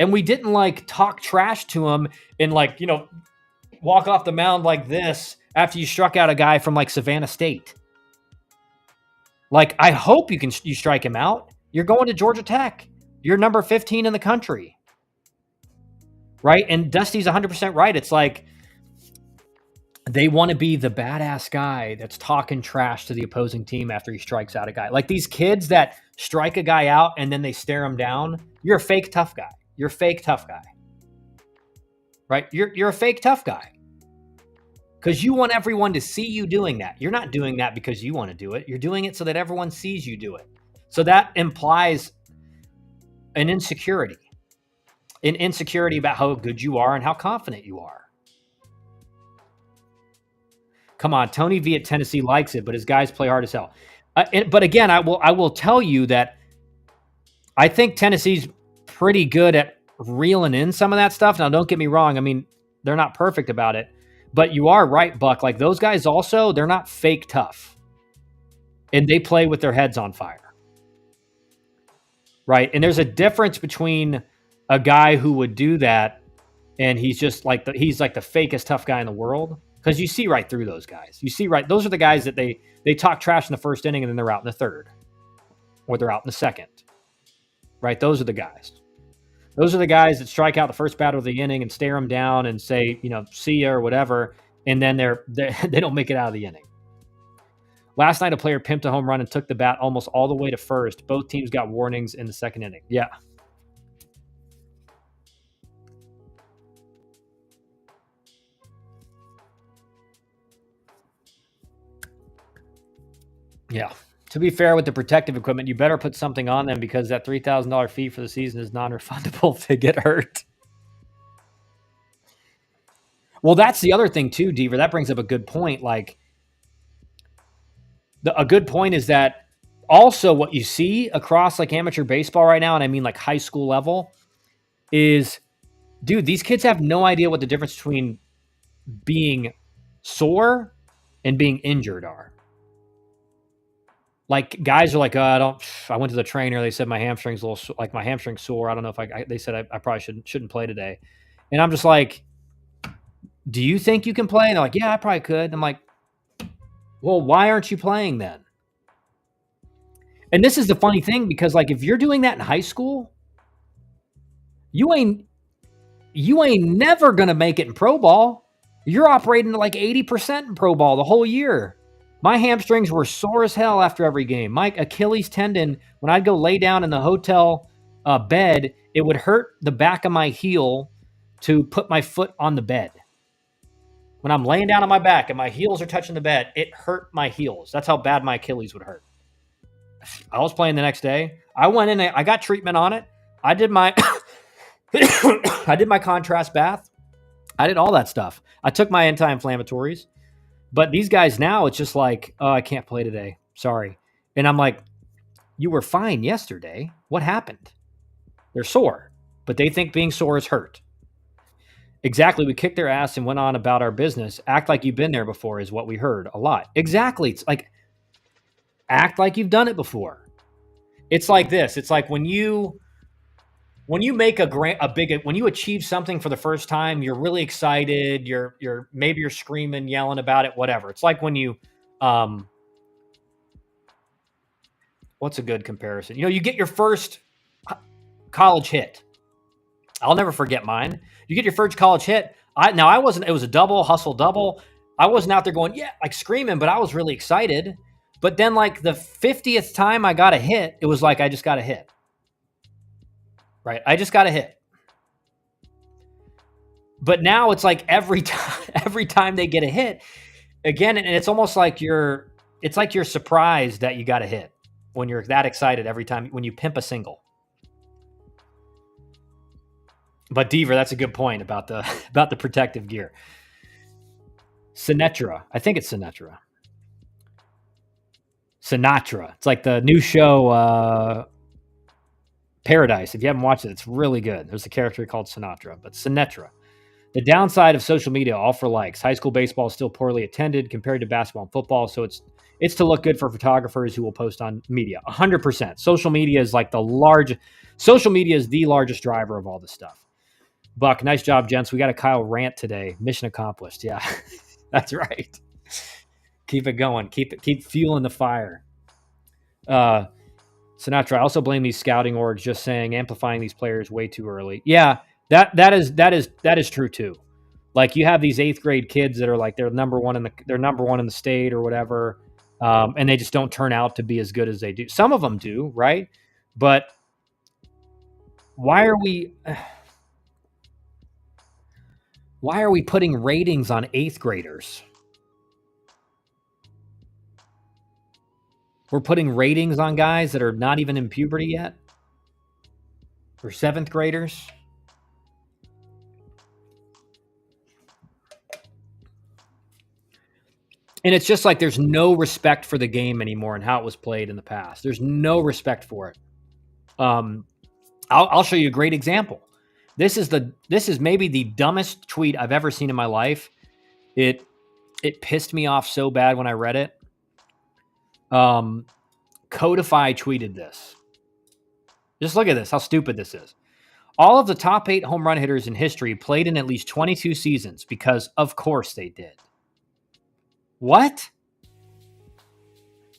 And we didn't like talk trash to them and like, walk off the mound like this after you struck out a guy from like Savannah State. Like, I hope you strike him out. You're going to Georgia Tech. You're number 15 in the country. Right? And Dusty's 100% right. It's like, They want to be the badass guy that's talking trash to the opposing team after he strikes out a guy. Like these kids that strike a guy out and then they stare him down. You're a fake tough guy. You're a fake tough guy. Right? You're a fake tough guy. Because you want everyone to see you doing that. You're not doing that because you want to do it. You're doing it so that everyone sees you do it. So that implies an insecurity about how good you are and how confident you are. Come on, Tony V at Tennessee likes it, but his guys play hard as hell. But again, I will tell you that I think Tennessee's pretty good at reeling in some of that stuff. Now, don't get me wrong. I mean, they're not perfect about it, but you are right, Buck. Like those guys also, they're not fake tough, and they play with their heads on fire, right? And there's a difference between a guy who would do that and he's just like he's like the fakest tough guy in the world. Because you see right through those guys. You see right. Those are the guys that they talk trash in the first inning and then they're out in the third. Or they're out in the second. Right? Those are the guys. Those are the guys that strike out the first batter of the inning and stare them down and say, see ya or whatever. And then they don't make it out of the inning. Last night, a player pimped a home run and took the bat almost all the way to first. Both teams got warnings in the second inning. Yeah. Yeah. To be fair with the protective equipment, you better put something on them because that $3,000 fee for the season is non-refundable if they get hurt. Well, that's the other thing too, Deaver. That brings up a good point. Like, a good point is that also what you see across like amateur baseball right now, and I mean like high school level, is, dude, these kids have no idea what the difference between being sore and being injured are. Like guys are like, I went to the trainer. They said my hamstring's a little, like my hamstring's sore. I don't know if they said I probably shouldn't play today. And I'm just like, do you think you can play? And they're like, yeah, I probably could. And I'm like, well, why aren't you playing then? And this is the funny thing, because like, if you're doing that in high school, you ain't never going to make it in pro ball. You're operating at like 80% in pro ball the whole year. My hamstrings were sore as hell after every game. My Achilles tendon, when I'd go lay down in the hotel bed, it would hurt the back of my heel to put my foot on the bed. When I'm laying down on my back and my heels are touching the bed, it hurt my heels. That's how bad my Achilles would hurt. I was playing the next day. I went in, I got treatment on it. I did my I did my contrast bath. I did all that stuff. I took my anti-inflammatories. But these guys now, it's just like, oh, I can't play today. Sorry. And I'm like, you were fine yesterday. What happened? They're sore, but they think being sore is hurt. Exactly. We kicked their ass and went on about our business. Act like you've been there before is what we heard a lot. Exactly. It's like, act like you've done it before. It's like this. It's like when you make when you achieve something for the first time, you're really excited. Maybe you're screaming, yelling about it, whatever. It's like when you, what's a good comparison? You get your first college hit. I'll never forget mine. You get your first college hit. It was a double, hustle double. I wasn't out there going, yeah, like screaming, but I was really excited. But then like the 50th time I got a hit, it was like, I just got a hit. Right? I just got a hit. But now it's like every time they get a hit, again, and it's almost like you're surprised that you got a hit when you're that excited every time when you pimp a single. But Deaver, that's a good point about the protective gear. Sinatra. I think it's Sinatra. Sinatra. It's like the new show Paradise. If you haven't watched it, it's really good. There's a character called Sinatra, but Sinatra. The downside of social media, all for likes. High school baseball is still poorly attended compared to basketball and football, so it's to look good for photographers who will post on media. 100%. Social media is the largest driver of all this stuff. Buck, nice job, gents. We got a Kyle rant today. Mission accomplished. Yeah, that's right. Keep it going. Keep fueling the fire. Sinatra, I also blame these scouting orgs just saying amplifying these players way too early. Yeah, that is true too. Like you have these 8th grade kids that are like they're number one in the state or whatever, and they just don't turn out to be as good as they do. Some of them do, right? But why are we putting ratings on 8th graders? We're putting ratings on guys that are not even in puberty yet, or 7th graders. And it's just like there's no respect for the game anymore and how it was played in the past. There's no respect for it. I'll show you a great example. This is maybe the dumbest tweet I've ever seen in my life. It pissed me off so bad when I read it. Codify tweeted this. Just look at this, how stupid this is. All of the top 8 home run hitters in history played in at least 22 seasons because, of course, they did. What?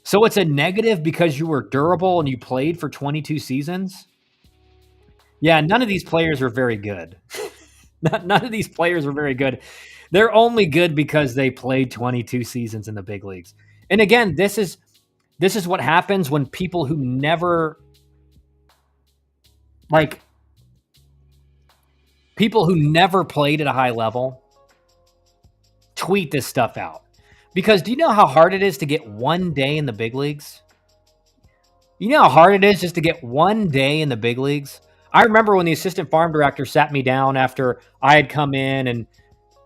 So it's a negative because you were durable and you played for 22 seasons? Yeah, none of these players are very good. None of these players are very good. They're only good because they played 22 seasons in the big leagues. And again, this is what happens when people who never played at a high level tweet this stuff out. Because do you know how hard it is to get one day in the big leagues? You know how hard it is just to get one day in the big leagues? I remember when the assistant farm director sat me down after I had come in and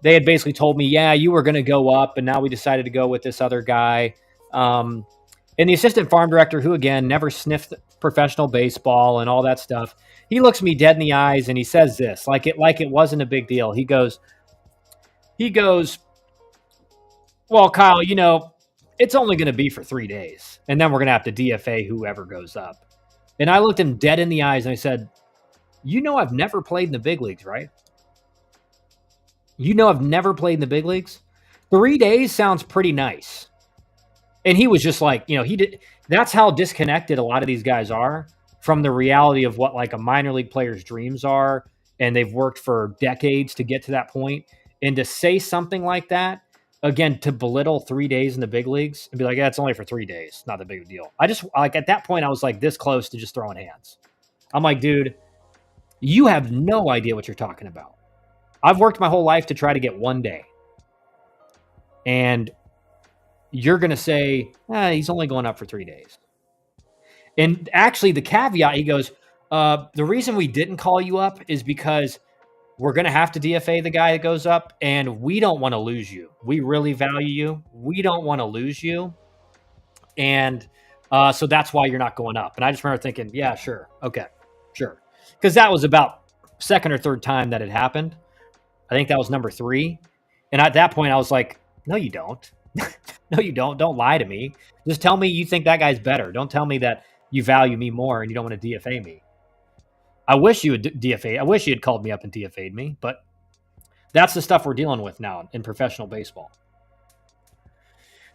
they had basically told me, yeah, you were going to go up, and now we decided to go with this other guy. And the assistant farm director, who, again, never sniffed professional baseball and all that stuff, he looks me dead in the eyes and he says this, like it wasn't a big deal. He goes, well, Kyle, it's only going to be for 3 days, and then we're going to have to DFA whoever goes up. And I looked him dead in the eyes and I said, I've never played in the big leagues, right? I've never played in the big leagues. 3 days sounds pretty nice. And he was just like, that's how disconnected a lot of these guys are from the reality of what like a minor league player's dreams are. And they've worked for decades to get to that point. And to say something like that, again, to belittle 3 days in the big leagues and be like, yeah, it's only for 3 days. Not a big deal. I just like at that point, I was like this close to just throwing hands. I'm like, dude, you have no idea what you're talking about. I've worked my whole life to try to get 1 day. And you're going to say, he's only going up for 3 days. And actually the caveat, he goes, the reason we didn't call you up is because we're going to have to DFA the guy that goes up, and we don't want to lose you. We really value you. We don't want to lose you. And so that's why you're not going up. And I just remember thinking, yeah, sure. Okay, sure. Because that was about second or third time that it happened. I think that was number 3. And at that point, I was like, no, you don't. No, you don't. Don't lie to me. Just tell me you think that guy's better. Don't tell me that you value me more and you don't want to DFA me. I wish you would DFA. I wish you had called me up and DFA'd me, but that's the stuff we're dealing with now in professional baseball.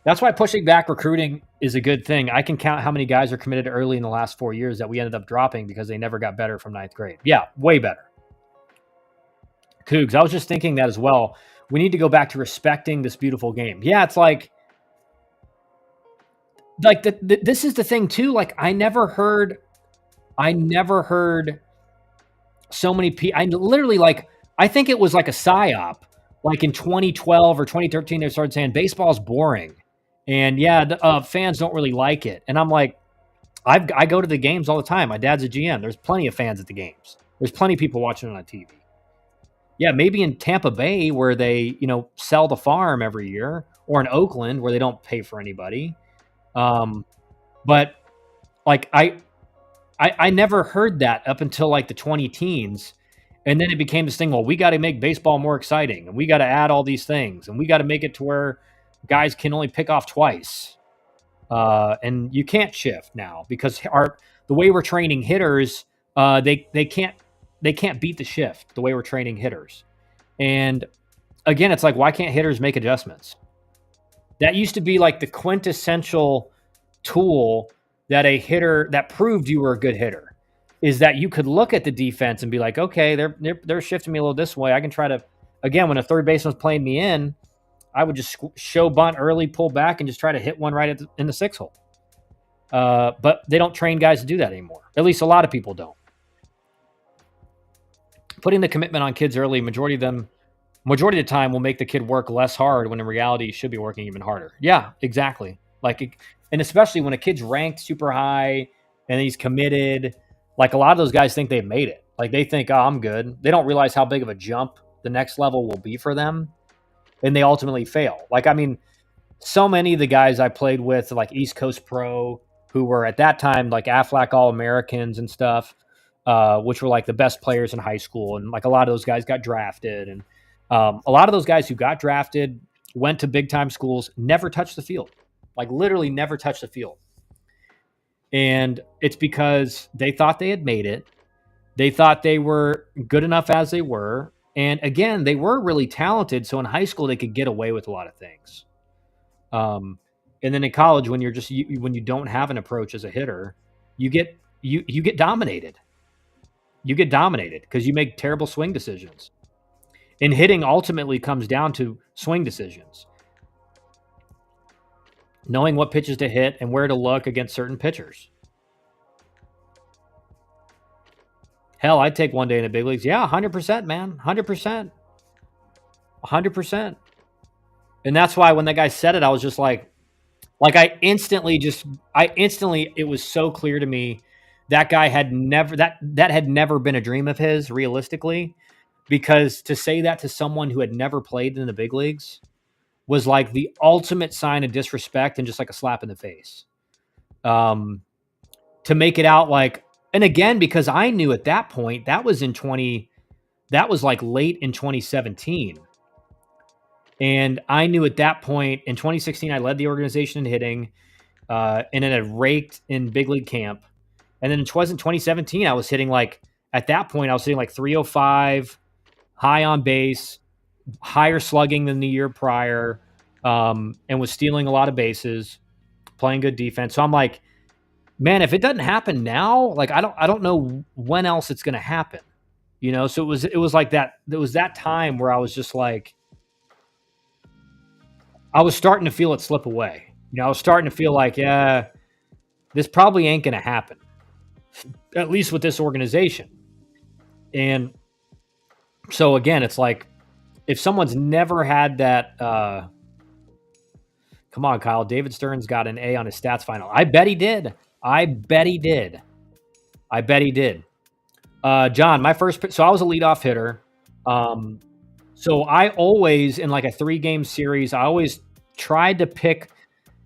That's why pushing back recruiting is a good thing. I can count how many guys are committed early in the last 4 years that we ended up dropping because they never got better from 9th grade. Yeah, way better. Cougs, I was just thinking that as well. We need to go back to respecting this beautiful game. Yeah, it's like this is the thing too. Like I never heard so many people. I literally I think it was like a psyop. Like in 2012 or 2013, they started saying baseball's boring, and yeah, the fans don't really like it. And I'm like, I go to the games all the time. My dad's a GM. There's plenty of fans at the games. There's plenty of people watching it on TV. Yeah, maybe in Tampa Bay where they, sell the farm every year, or in Oakland where they don't pay for anybody. But like I never heard that up until like the 20 teens. And then it became this thing, well, we got to make baseball more exciting, and we got to add all these things, and we got to make it to where guys can only pick off twice. And you can't shift now because the way we're training hitters, they can't beat the shift the way we're training hitters. And again, it's like, why can't hitters make adjustments? That used to be like the quintessential tool that a hitter that proved you were a good hitter, is that you could look at the defense and be like, okay, they're shifting me a little this way. I can try to again, when a third baseman was playing me in, I would just show bunt early, pull back, and just try to hit one right in the 6 hole. But they don't train guys to do that anymore. At least a lot of people don't. Putting the commitment on kids early, majority of the time will make the kid work less hard when in reality he should be working even harder. Yeah, exactly. And especially when a kid's ranked super high and he's committed, like a lot of those guys think they've made it. Like they think, oh, I'm good. They don't realize how big of a jump the next level will be for them. And they ultimately fail. Like, I mean, so many of the guys I played with, like East Coast Pro, who were at that time like Aflac All-Americans and stuff, which were like the best players in high school. And like a lot of those guys got drafted. And a lot of those guys who got drafted went to big time schools, never touched the field, like literally never touched the field. And it's because they thought they had made it. They thought they were good enough as they were. And again, they were really talented. So in high school, they could get away with a lot of things. And then in college, when when you don't have an approach as a hitter, you get dominated. You get dominated because you make terrible swing decisions. And hitting ultimately comes down to swing decisions. Knowing what pitches to hit and where to look against certain pitchers. Hell, I'd take one day in the big leagues. Yeah, 100%, man. 100%. 100%. And that's why when that guy said it, I was just like I instantly, it was so clear to me that guy had never, that had never been a dream of his, realistically, because to say that to someone who had never played in the big leagues was like the ultimate sign of disrespect and just like a slap in the face. To make it out like, and again, because I knew at that point, that was like late in 2017. And I knew at that point in 2016, I led the organization in hitting, and then had raked in big league camp. And then in 2017, I was hitting like, at that point, I was hitting like 305, high on base, higher slugging than the year prior, and was stealing a lot of bases, playing good defense. So I'm like, man, if it doesn't happen now, like I don't know when else it's going to happen, you know? So it was like that. There was that time where I was just like, I was starting to feel it slip away. You know, I was starting to feel like, yeah, this probably ain't going to happen, at least with this organization. And so again, it's like, if someone's never had that, come on, Kyle, David Stearns got an A on his stats final. I bet he did. John, my first, so I was a leadoff hitter. So I always, in like a 3-game series, I always tried to pick,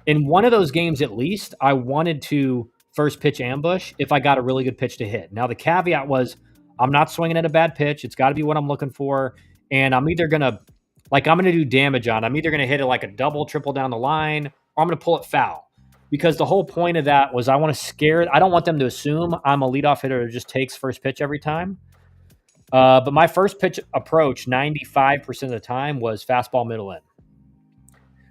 in one of those games at least, I wanted to first pitch ambush if I got a really good pitch to hit. Now the caveat was, I'm not swinging at a bad pitch. It's got to be what I'm looking for. And I'm either going to, like, I'm going to do damage on it. I'm either going to hit it like a double, triple down the line, or I'm going to pull it foul. Because the whole point of that was I don't want them to assume I'm a leadoff hitter that just takes first pitch every time. But my first pitch approach, 95% of the time, was fastball middle in.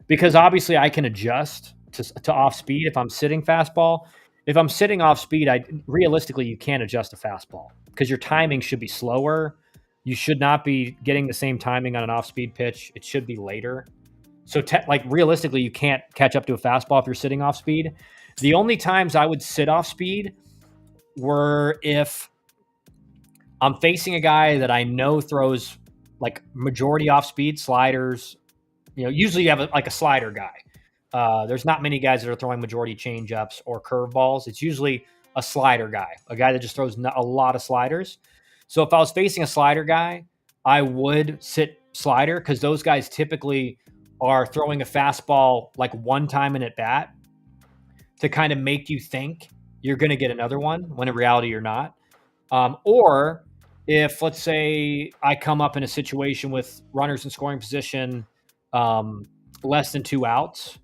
Because obviously I can adjust to off speed if I'm sitting fastball. If I'm sitting off speed, realistically, you can't adjust a fastball because your timing should be slower. You should not be getting the same timing on an off speed pitch. It should be later. So realistically, you can't catch up to a fastball if you're sitting off speed. The only times I would sit off speed were if I'm facing a guy that I know throws like majority off speed sliders. You know, usually you have a slider guy. There's not many guys that are throwing majority changeups or curveballs. It's usually a slider guy, a guy that just throws a lot of sliders. So if I was facing a slider guy, I would sit slider because those guys typically are throwing a fastball like one time in at bat to kind of make you think you're going to get another one when in reality you're not. Or if, let's say, I come up in a situation with runners in scoring position, less than 2 outs,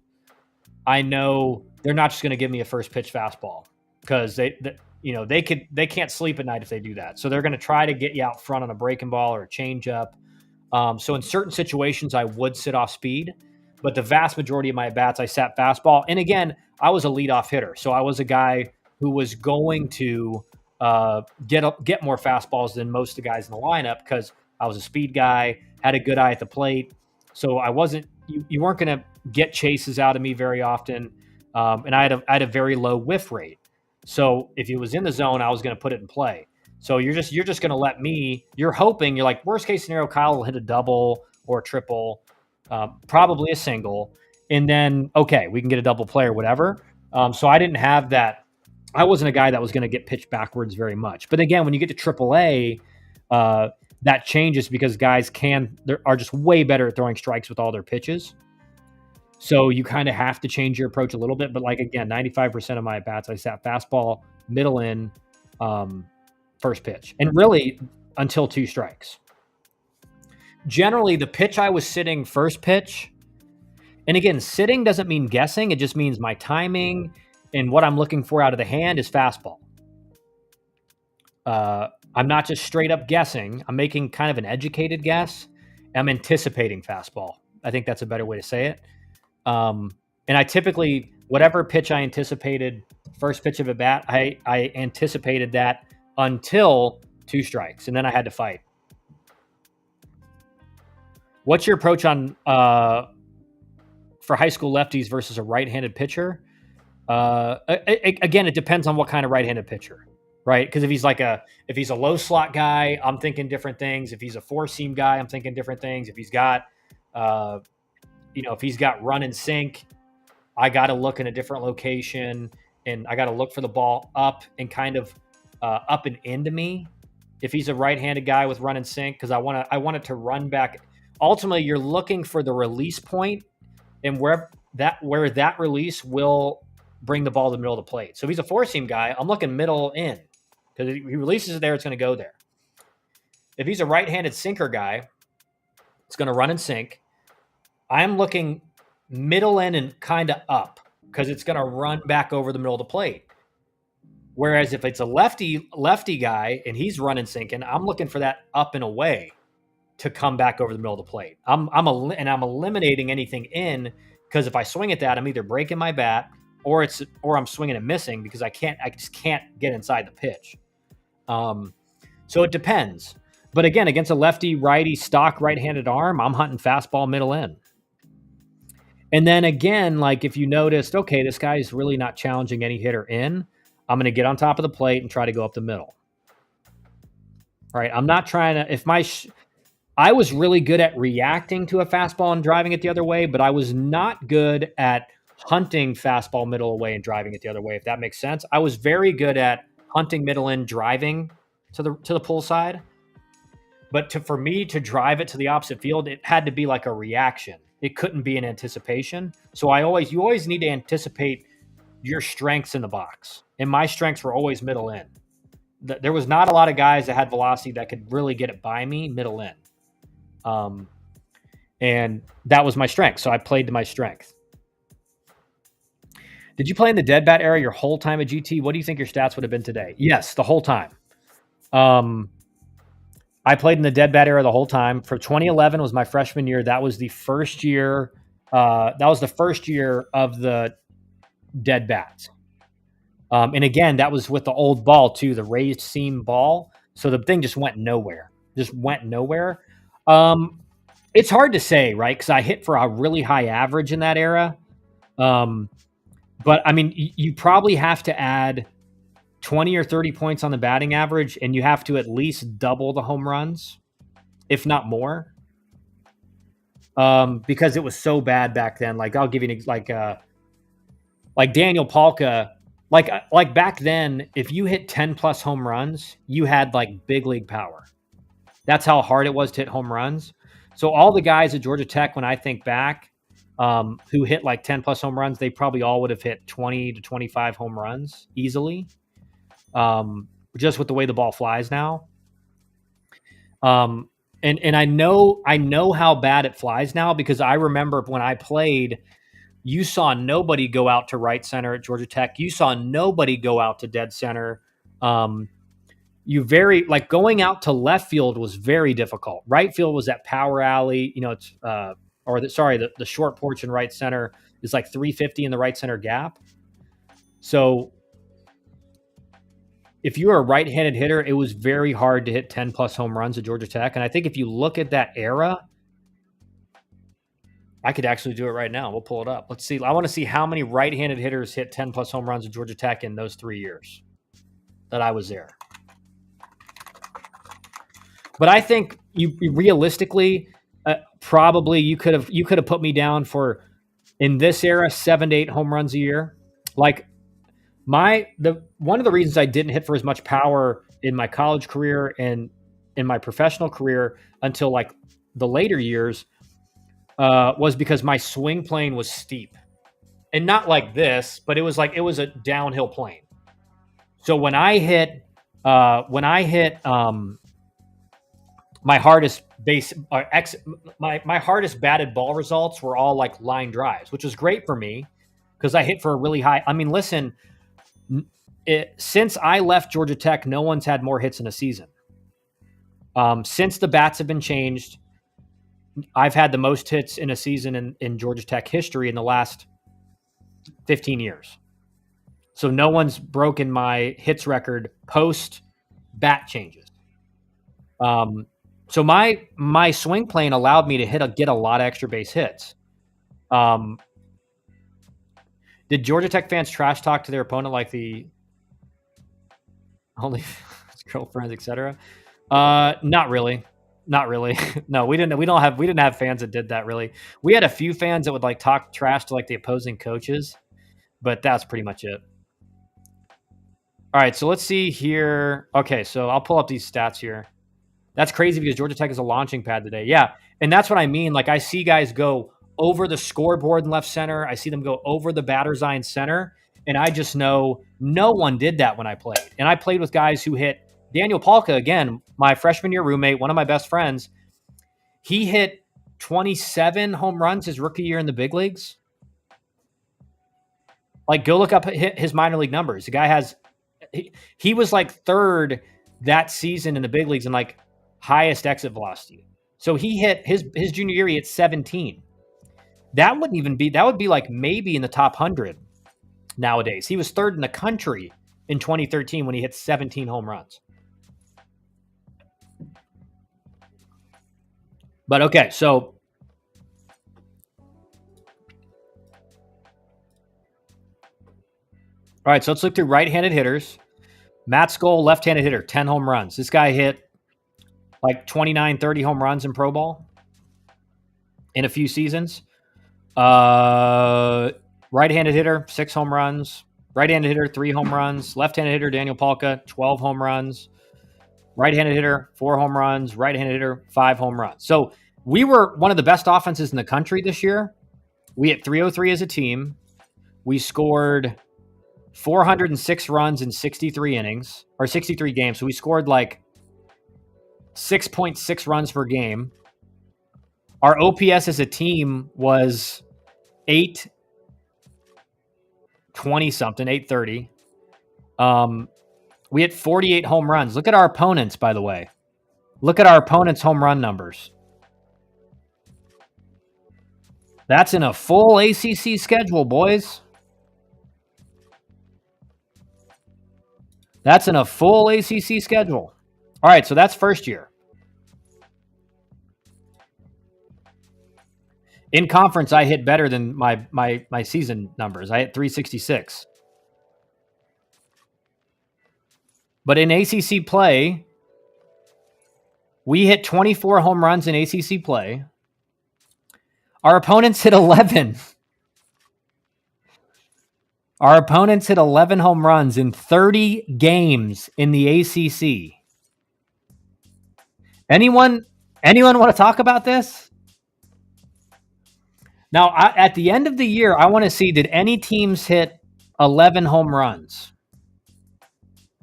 I know they're not just going to give me a first pitch fastball because they can't sleep at night if they do that. So they're going to try to get you out front on a breaking ball or a changeup. So in certain situations, I would sit off speed, but the vast majority of my bats, I sat fastball. And again, I was a leadoff hitter, so I was a guy who was going to get more fastballs than most of the guys in the lineup because I was a speed guy. had a good eye at the plate. So I wasn't, you weren't going to get chases out of me very often. And I had a very low whiff rate. So if it was in the zone, I was going to put it in play. So you're just going to let me, you're hoping, you're like, worst case scenario, Kyle will hit a double or a triple, probably a single. And then, okay, we can get a double play or whatever. So I didn't have that. I wasn't a guy that was going to get pitched backwards very much. But again, when you get to AAA, that changes because guys are just way better at throwing strikes with all their pitches. So you kind of have to change your approach a little bit. But like, again, 95% of my at-bats, I sat fastball, middle in, first pitch. And really until 2 strikes. Generally, the pitch I was sitting first pitch, and again, sitting doesn't mean guessing. It just means my timing and what I'm looking for out of the hand is fastball. I'm not just straight up guessing. I'm making kind of an educated guess. I'm anticipating fastball. I think that's a better way to say it. And I typically, whatever pitch I anticipated, first pitch of a bat, I anticipated that until 2 strikes, and then I had to fight. What's your approach on for high school lefties versus a right-handed pitcher? Again, it depends on what kind of right-handed pitcher, right? Because if he's a low slot guy, I'm thinking different things. If he's a 4-seam guy, I'm thinking different things. If he's got, if he's got run and sink, I got to look in a different location, and I got to look for the ball up and kind of up and into me. If he's a right-handed guy with run and sink, because I want it to run back. Ultimately, you're looking for the release point and where that release will bring the ball to the middle of the plate. So if he's a 4-seam guy, I'm looking middle in because if he releases it there, it's going to go there. If he's a right-handed sinker guy, it's going to run and sink. I'm looking middle in and kind of up because it's going to run back over the middle of the plate. Whereas if it's a lefty guy and he's running sinking, I'm looking for that up and away to come back over the middle of the plate. I'm eliminating anything in because if I swing at that, I'm either breaking my bat or I'm swinging and missing because I just can't get inside the pitch. So it depends. But again, against a lefty, righty, stock right-handed arm, I'm hunting fastball middle in. And then again, like if you noticed, okay, this guy's really not challenging any hitter in, I'm going to get on top of the plate and try to go up the middle. All right. I'm not trying to, I was really good at reacting to a fastball and driving it the other way, but I was not good at hunting fastball middle away and driving it the other way, if that makes sense. I was very good at hunting middle in, driving to the pull side. But for me to drive it to the opposite field, it had to be like a reaction. It couldn't be an anticipation. So you always need to anticipate your strengths in the box. And my strengths were always middle in. There was not a lot of guys that had velocity that could really get it by me middle in. And that was my strength. So I played to my strength. Did you play in the dead bat era your whole time at GT? What do you think your stats would have been today? Yes, the whole time. I played in the dead bat era the whole time. For 2011 was my freshman year. That was the first year. That was the first year of the dead bats. And again, that was with the old ball too, the raised seam ball. So the thing just went nowhere. It's hard to say, right? Because I hit for a really high average in that era. But I mean, you probably have to add 20 or 30 points on the batting average, and you have to at least double the home runs, if not more. Because it was so bad back then. Like I'll give you like Daniel Palka. Like back then, if you hit 10 plus home runs, you had like big league power. That's how hard it was to hit home runs. So all the guys at Georgia Tech, when I think back, who hit like 10 plus home runs, they probably all would have hit 20 to 25 home runs easily. Just with the way the ball flies now. And I know how bad it flies now because I remember when I played, you saw nobody go out to right center at Georgia Tech. You saw nobody go out to dead center. Going out to left field was very difficult. Right field was that power alley, the short porch in right center is like 350 in the right center gap. So if you were a right-handed hitter, it was very hard to hit 10 plus home runs at Georgia Tech. And I think if you look at that era, I could actually do it right now. We'll pull it up. Let's see. I want to see how many right-handed hitters hit 10 plus home runs at Georgia Tech in those 3 years that I was there. But I think you realistically, probably you could have put me down for in this era 7 to 8 home runs a year. Like one of the reasons I didn't hit for as much power in my college career and in my professional career until like the later years was because my swing plane was steep, and not like this, but it was a downhill plane. So when I hit my hardest my hardest batted ball results were all like line drives, which was great for me because I hit for a really high. I mean, listen, since I left Georgia Tech, no one's had more hits in a season. Since the bats have been changed, I've had the most hits in a season in Georgia Tech history in the last 15 years. So no one's broken my hits record post bat changes. So my swing plane allowed me to get a lot of extra base hits. Did Georgia Tech fans trash talk to their opponent like the only girlfriends, etc.? Not really. No, we didn't have fans that did that really. We had a few fans that would like talk trash to like the opposing coaches, but that's pretty much it. All right, so let's see here. Okay, so I'll pull up these stats here. That's crazy because Georgia Tech is a launching pad today. Yeah, and that's what I mean. Like I see guys go over the scoreboard in left center. I see them go over the batter's eye in center, and I just know no one did that when I played. And I played with guys who hit. Daniel Palka, again, my freshman year roommate, one of my best friends, he hit 27 home runs his rookie year in the big leagues. Like, go look up his minor league numbers. The guy he was like third that season in the big leagues in like highest exit velocity. So he hit his junior year, he hit 17. That would be like maybe in the top 100 nowadays. He was third in the country in 2013 when he hit 17 home runs. But okay, so all right, so let's look through right-handed hitters. Matt Skoll, left-handed hitter, 10 home runs. This guy hit like 29, 30 home runs in pro ball in a few seasons. Right-handed hitter, 6 home runs. Right-handed hitter, 3 home runs. Left-handed hitter, Daniel Palka, 12 home runs. Right-handed hitter, 4 home runs. Right-handed hitter, 5 home runs. So we were one of the best offenses in the country this year. We hit 303 as a team. We scored 406 runs in 63 innings, or 63 games. So we scored like 6.6 runs per game. Our OPS as a team was 820-something, 830. We hit 48 home runs. Look at our opponents, by the way. Look at our opponents' home run numbers. That's in a full ACC schedule, boys. That's in a full ACC schedule. All right, so that's first year. In conference, I hit better than my season numbers. I hit 366. But in ACC play, we hit 24 home runs in ACC play. Our opponents hit 11. Our opponents hit 11 home runs in 30 games in the ACC. Anyone want to talk about this? Now, at the end of the year, I want to see, did any teams hit 11 home runs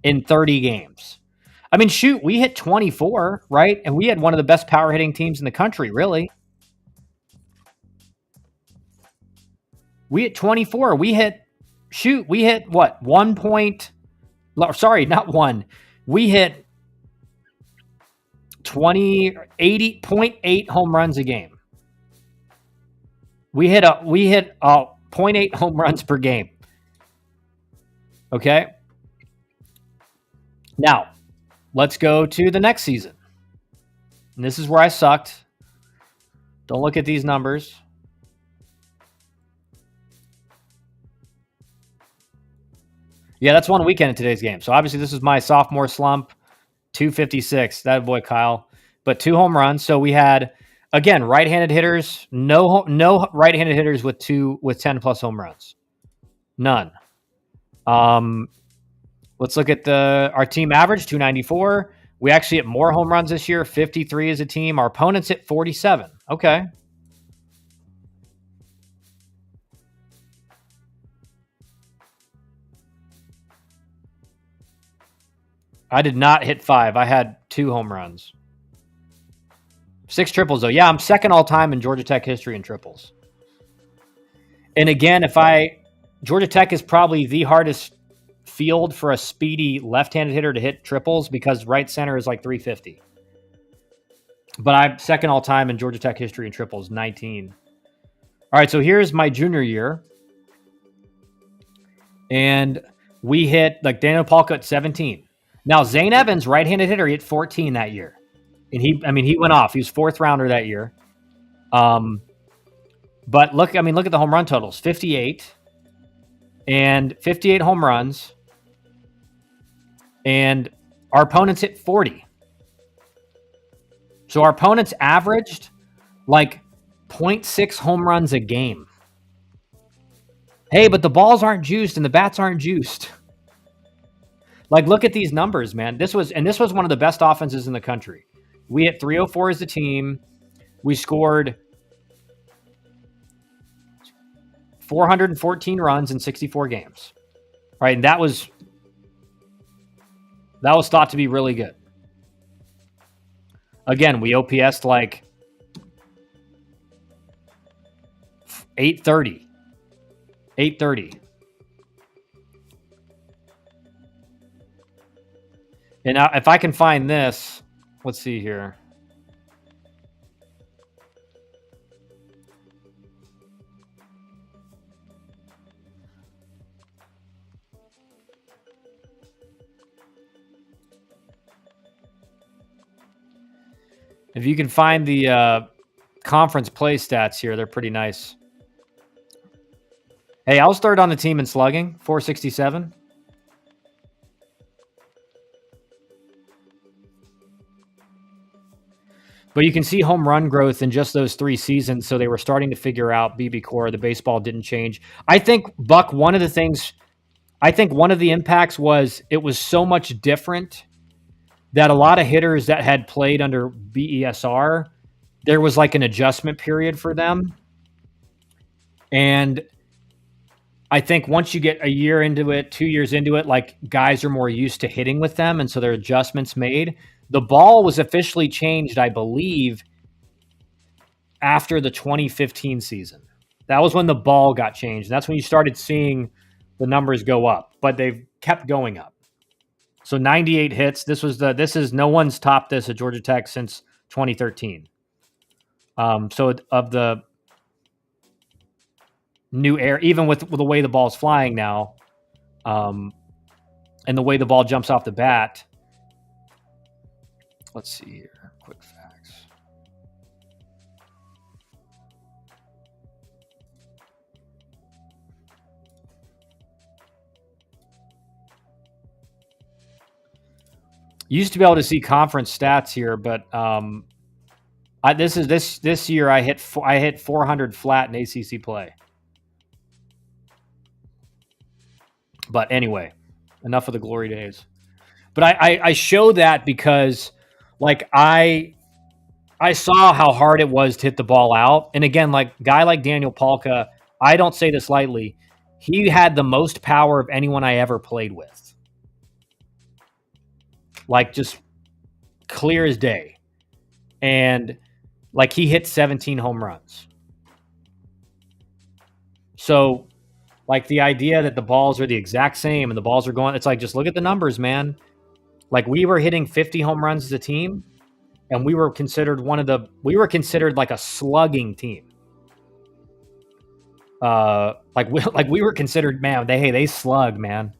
in 30 games? I mean, shoot, we hit 24, right? And we had one of the best power hitting teams in the country, really. We hit 24. We hit what? 1 point. Sorry, not one. We hit 80.8 home runs a game. We hit 0.8 home runs per game. Okay. Now, let's go to the next season. And this is where I sucked. Don't look at these numbers. Yeah, that's one weekend in today's game. So obviously this is my sophomore slump, 256. That boy Kyle, but 2 home runs. So we had, again, right-handed hitters. No right-handed hitters with 10 plus home runs. None. Let's look at our team average, 294. We actually hit more home runs this year, 53 as a team. Our opponents hit 47. Okay. I did not hit 5. I had 2 home runs. 6 triples, though. Yeah, I'm second all-time in Georgia Tech history in triples. And again, Georgia Tech is probably the hardest field for a speedy left-handed hitter to hit triples because right center is like 350. But I'm second all-time in Georgia Tech history in triples, 19. All right, so here's my junior year. And we hit, like, Daniel Palka at 17. Now, Zane Evans, right-handed hitter, he hit 14 that year. And he went off. He was 4th rounder that year. But look at the home run totals. 58 and 58 home runs. And our opponents hit 40. So our opponents averaged like 0.6 home runs a game. Hey, but the balls aren't juiced and the bats aren't juiced. Like, look at these numbers, man. This was one of the best offenses in the country. We hit 304 as a team. We scored 414 runs in 64 games. All right, and that was thought to be really good. Again, we OPS'd like 830. 830. And now, if I can find this, let's see here. If you can find the conference play stats here, they're pretty nice. Hey, I was 3rd on the team in slugging, 467. But you can see home run growth in just those 3 seasons. So they were starting to figure out BB core. The baseball didn't change. I think, Buck, one of the impacts was it was so much different that a lot of hitters that had played under BESR, there was like an adjustment period for them. And I think once you get a year into it, 2 years into it, like, guys are more used to hitting with them. And so there are adjustments made. The ball was officially changed, I believe, after the 2015 season. That was when the ball got changed. That's when you started seeing the numbers go up, but they've kept going up. So 98 hits. This is no one's topped this at Georgia Tech since 2013. So of the new air, even with the way the ball's flying now, and the way the ball jumps off the bat. Let's see here. Quick facts. You used to be able to see conference stats here, but this year I hit 400 flat in ACC play. But anyway, enough of the glory days. But I show that because, like, I saw how hard it was to hit the ball out. And again, like, guy like Daniel Palka, I don't say this lightly, he had the most power of anyone I ever played with. Like, just clear as day. And, like, he hit 17 home runs. So, like, the idea that the balls are the exact same and the balls are going, it's like, just look at the numbers, man. Like, we were hitting 50 home runs as a team, and we were considered like a slugging team. We were considered, man, they slug, man.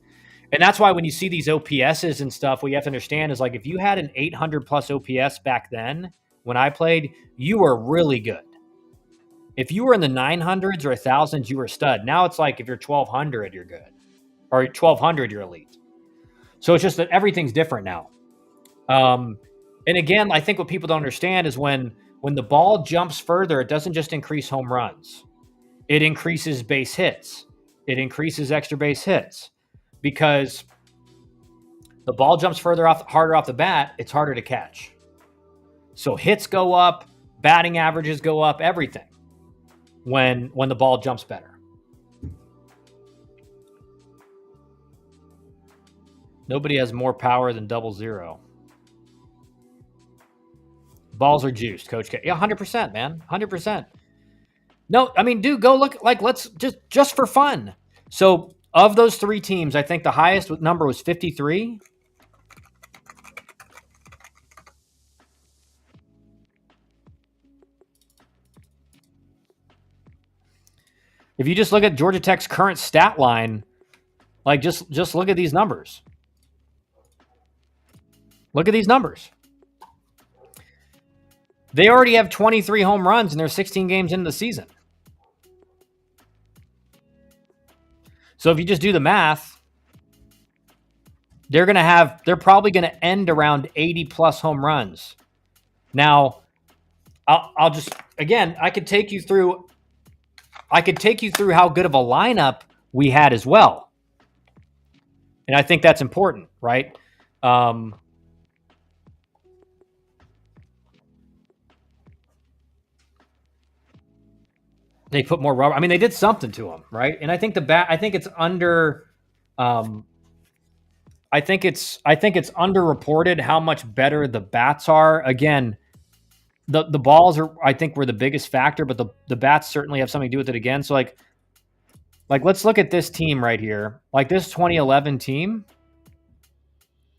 And that's why when you see these OPSs and stuff, what you have to understand is like if you had an 800 plus OPS back then when I played, you were really good. If you were in the 900s or 1000s, you were a stud. Now it's like if you're 1200, you're good. Or 1200, you're elite. So it's just that everything's different now. And again, I think what people don't understand is when the ball jumps further, it doesn't just increase home runs. It increases base hits. It increases extra base hits because the ball jumps harder off the bat, it's harder to catch. So hits go up, batting averages go up, everything when the ball jumps better. Nobody has more power than 00. Balls are juiced, Coach K. Yeah, 100%, man. 100%. No, I mean, dude, go look. Like, let's just for fun. So, of those three teams, I think the highest number was 53. If you just look at Georgia Tech's current stat line, like just look at these numbers. Look at these numbers. They already have 23 home runs and they're 16 games into the season. So if you just do the math, they're probably going to end around 80 plus home runs. Now, I'll just, again, I could take you through how good of a lineup we had as well. And I think that's important, right? They put more rubber. I mean, they did something to him, right? And I think I think it's underreported how much better the bats are. Again, the balls are, I think, were the biggest factor, but the bats certainly have something to do with it again. So like let's look at this team right here. Like this 2011 team,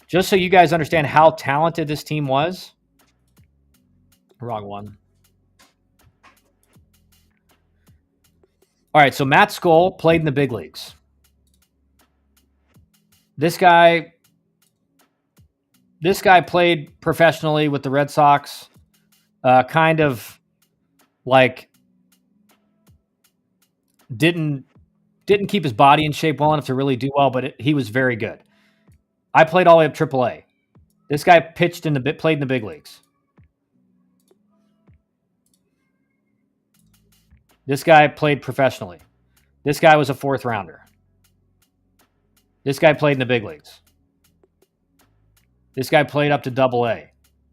just so you guys understand how talented this team was. Wrong one. All right, so Matt Skoll played in the big leagues. This guy played professionally with the Red Sox. Kind of like didn't keep his body in shape well enough to really do well, but he was very good. I played all the way up AAA. This guy played in the big leagues. This guy played professionally. This guy was a fourth rounder. This guy played in the big leagues. This guy played up to AA.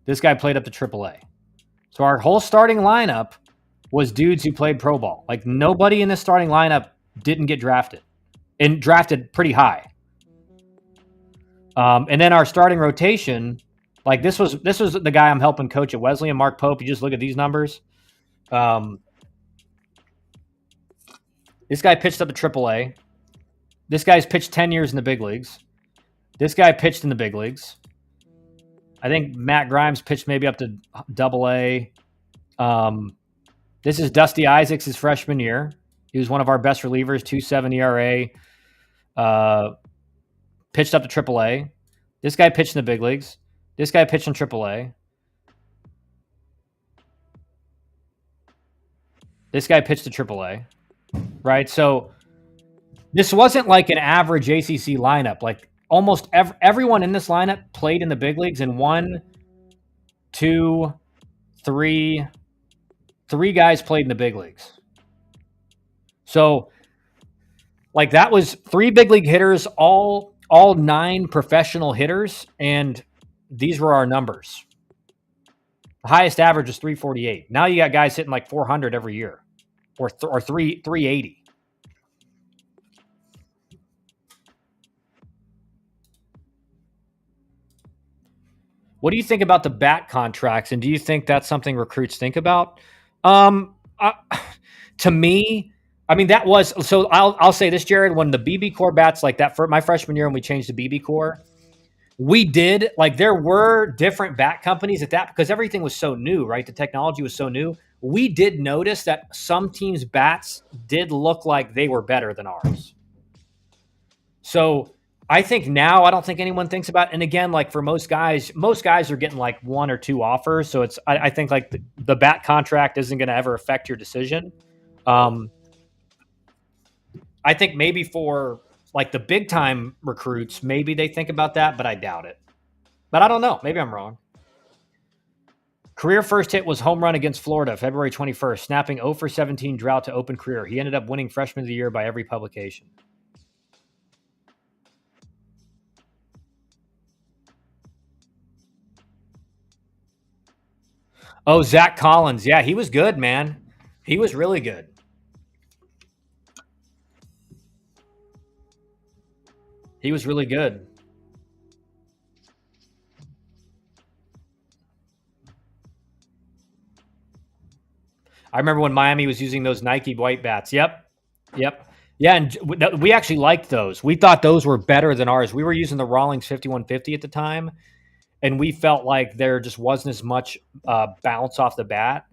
This guy played up to AAA. So our whole starting lineup was dudes who played pro ball. Like nobody in this starting lineup didn't get drafted, and drafted pretty high. And then our starting rotation, like this was the guy I'm helping coach at Wesleyan, Mark Pope. You just look at these numbers. This guy pitched up to AAA. This guy's pitched 10 years in the big leagues. This guy pitched in the big leagues. I think Matt Grimes pitched maybe up to AA. This is Dusty Isaacs' his freshman year. He was one of our best relievers, 2.7 ERA. Pitched up to AAA. This guy pitched in the big leagues. This guy pitched in AAA. This guy pitched to AAA. Right? So this wasn't like an average ACC lineup. Like almost everyone in this lineup played in the big leagues, and 3 guys played in the big leagues. So like that was 3 big league hitters, all 9 professional hitters, and these were our numbers. The highest average is 348. Now you got guys hitting like 400 every year. Or 380. What do you think about the bat contracts, and do you think that's something recruits think about? To me, I mean that was so. I'll say this, Jared. When the BB Core bats like that for my freshman year, when we changed to BB Core, we did like there were different bat companies at that because everything was so new, right? The technology was so new. We did notice that some teams' bats did look like they were better than ours. So I think now I don't think anyone thinks about it. And again, like for most guys are getting like one or two offers. So I think like the bat contract isn't going to ever affect your decision. Um, I think maybe for like the big time recruits, maybe they think about that, but I doubt it. But I don't know. Maybe I'm wrong. Career first hit was home run against Florida, February 21st, snapping 0 for 17 drought to open career. He ended up winning Freshman of the Year by every publication. Oh, Zach Collins. Yeah, he was good, man. He was really good. He was really good. I remember when Miami was using those Nike white bats. Yep. Yep. Yeah, and we actually liked those. We thought those were better than ours. We were using the Rawlings 5150 at the time, and we felt like there just wasn't as much bounce off the bat.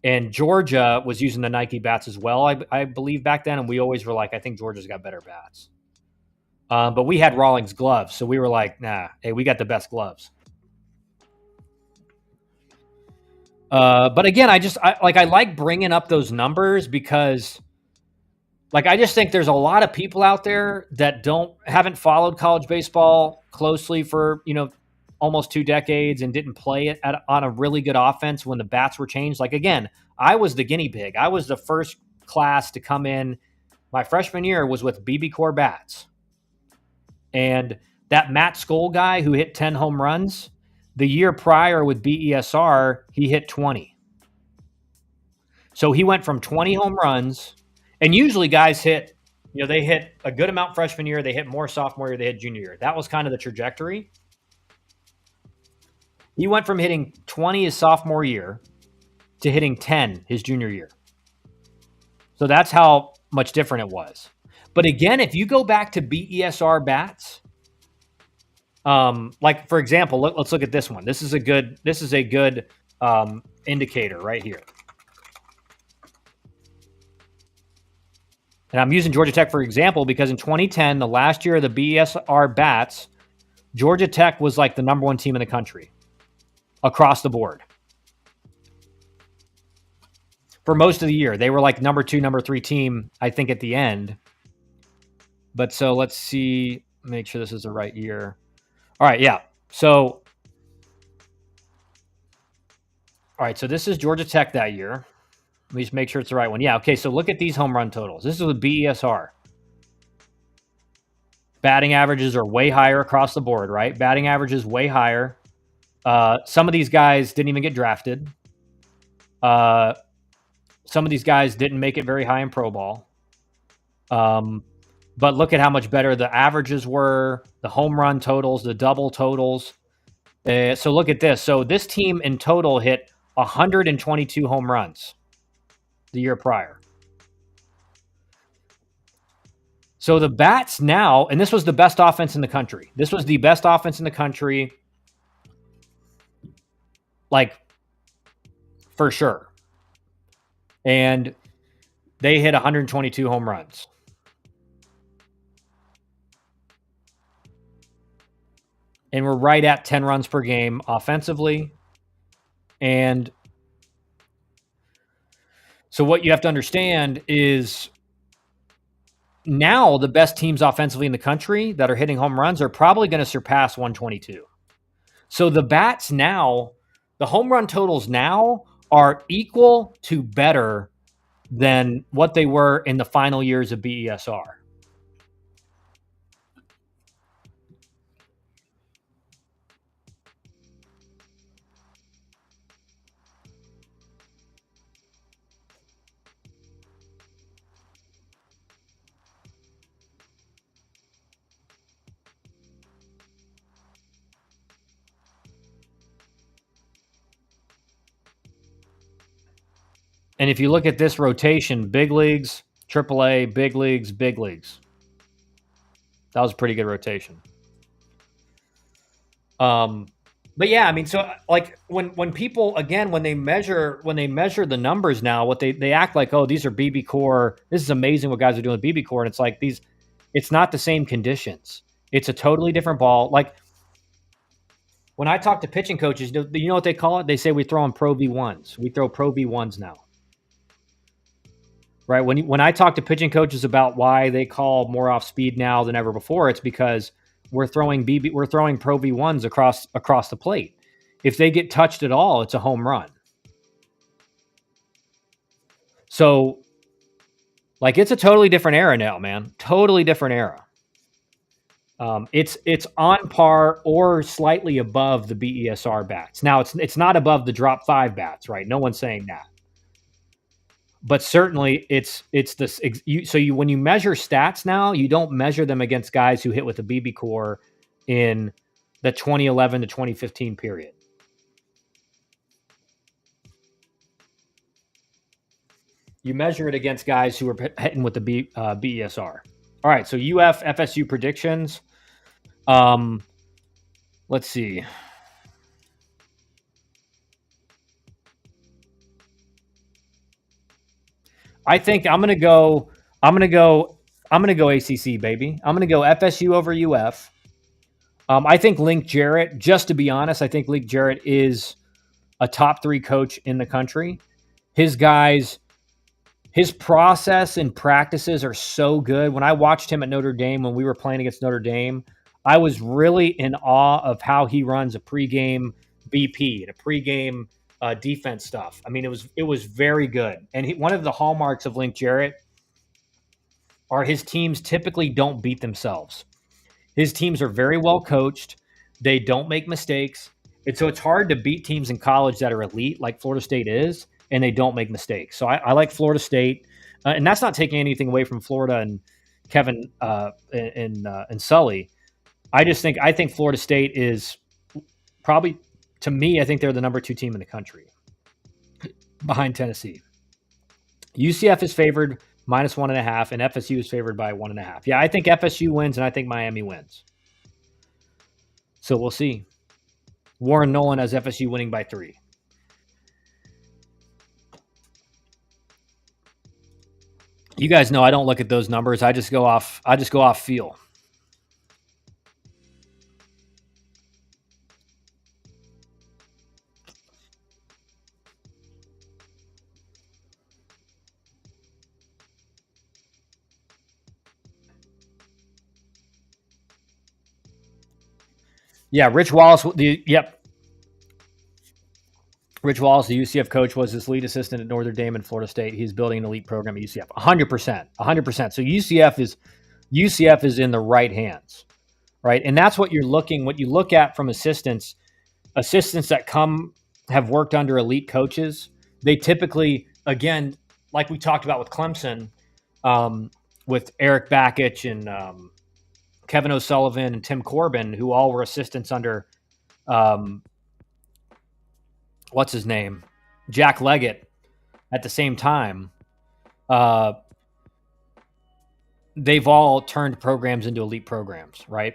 And Georgia was using the Nike bats as well, I believe, back then. And we always were like, I think Georgia's got better bats. But we had Rawlings gloves, so we were like, nah, hey, we got the best gloves. But again, I like bringing up those numbers because, like, I just think there's a lot of people out there that haven't followed college baseball closely for almost 2 decades and didn't play it on a really good offense when the bats were changed. Like again, I was the guinea pig. I was the first class to come in. My freshman year was with BB Core bats, and that Matt Skoll guy who hit 10 home runs. The year prior with BESR, he hit 20. So he went from 20 home runs, and usually guys hit, they hit a good amount freshman year, they hit more sophomore year, they hit junior year. That was kind of the trajectory. He went from hitting 20 his sophomore year to hitting 10 his junior year. So that's how much different it was. But again, if you go back to BESR bats, like for example, let's look at this one. This is a good indicator right here. And I'm using Georgia Tech for example because in 2010, the last year of the BESR bats, Georgia Tech was like the number 1 team in the country across the board. For most of the year, they were like number 2, number 3 team, I think, at the end. But so let's see, make sure this is the right year. All right, yeah. So, all right, so this is Georgia Tech that year. Let me just make sure it's the right one. Yeah, okay, so look at these home run totals. This is with BESR. Batting averages are way higher across the board, right? Batting averages way higher. Some of these guys didn't even get drafted. Some of these guys didn't make it very high in pro ball. But look at how much better the averages were, the home run totals, the double totals. So look at this. So this team in total hit 122 home runs the year prior. So the bats now, and this was the best offense in the country. This was the best offense in the country, like, for sure. And they hit 122 home runs. And we're right at 10 runs per game offensively. And so what you have to understand is now the best teams offensively in the country that are hitting home runs are probably going to surpass 122. So the bats now, the home run totals now are equal to better than what they were in the final years of BESR. And if you look at this rotation, big leagues, AAA, big leagues, big leagues. That was a pretty good rotation. But yeah, I mean, so like when people, again, when they measure the numbers now, what they act like, oh, these are BB Core. This is amazing what guys are doing with BB Core. And it's like it's not the same conditions. It's a totally different ball. Like when I talk to pitching coaches, you know what they call it? They say we throw in Pro V1s. We throw Pro V1s now. Right? When I talk to pitching coaches about why they call more off speed now than ever before, it's because we're throwing Pro V1s across the plate. If they get touched at all, it's a home run. So like it's a totally different era now, man. Totally different era. It's on par or slightly above the BESR bats. Now it's not above the drop 5 bats, right? No one's saying that. But certainly it's this. When you measure stats now, you don't measure them against guys who hit with a BB core in the 2011 to 2015 period. You measure it against guys who are hitting with the BESR. All right, so UF FSU predictions. Let's see. I think I'm gonna go ACC, baby. I'm gonna go FSU over UF. I think Link Jarrett, just to be honest, I think Link Jarrett is a top 3 coach in the country. His guys, his process and practices are so good. When I watched him at Notre Dame, when we were playing against Notre Dame, I was really in awe of how he runs a pregame BP and a pregame defense stuff. I mean, it was very good. And one of the hallmarks of Link Jarrett are his teams typically don't beat themselves. His teams are very well coached. They don't make mistakes. And so it's hard to beat teams in college that are elite, like Florida State is, and they don't make mistakes. So I like Florida State. And that's not taking anything away from Florida and Kevin and Sully. I think Florida State is probably, to me, I think they're the number 2 team in the country behind Tennessee. UCF is favored -1.5, and FSU is favored by 1.5. Yeah, I think FSU wins, and I think Miami wins. So we'll see. Warren Nolan has FSU winning by 3. You guys know I don't look at those numbers. I just go off feel. Yeah, Rich Wallace. Rich Wallace, the UCF coach, was his lead assistant at Notre Dame and Florida State. He's building an elite program at UCF. 100%. 100%. So UCF is in the right hands, right? And that's what you look at from assistants that have worked under elite coaches. They typically, again, like we talked about with Clemson, with Eric Bakich and Kevin O'Sullivan and Tim Corbin, who all were assistants under what's his name, Jack Leggett, at the same time. They've all turned programs into elite programs, right?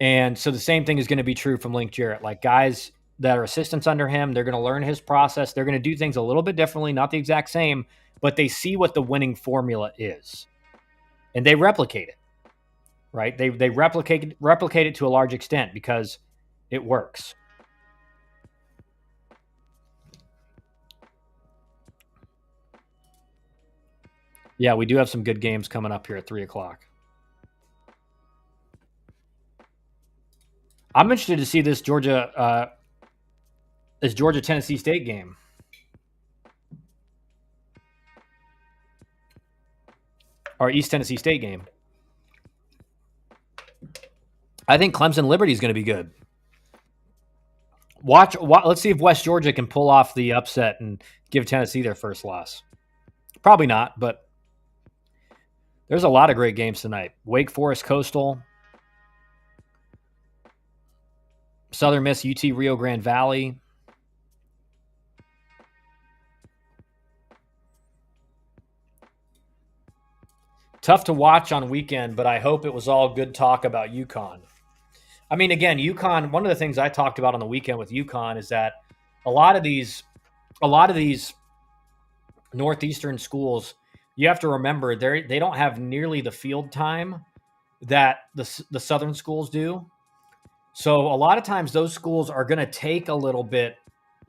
And so the same thing is going to be true from Link Jarrett. Like guys that are assistants under him, they're going to learn his process. They're going to do things a little bit differently, not the exact same, but they see what the winning formula is, and they replicate it, right? They replicate it to a large extent because it works. Yeah, we do have some good games coming up here at 3:00. I'm interested to see this Georgia Tennessee State game. Or East Tennessee State game. I think Clemson Liberty is going to be good. Watch. Let's see if West Georgia can pull off the upset and give Tennessee their first loss. Probably not, but there's a lot of great games tonight. Wake Forest Coastal, Southern Miss UT Rio Grande Valley. Tough to watch on weekend, but I hope it was all good talk about UConn. I mean, again, UConn, one of the things I talked about on the weekend with UConn is that a lot of these Northeastern schools, you have to remember they don't have nearly the field time that the Southern schools do. So a lot of times those schools are going to take a little bit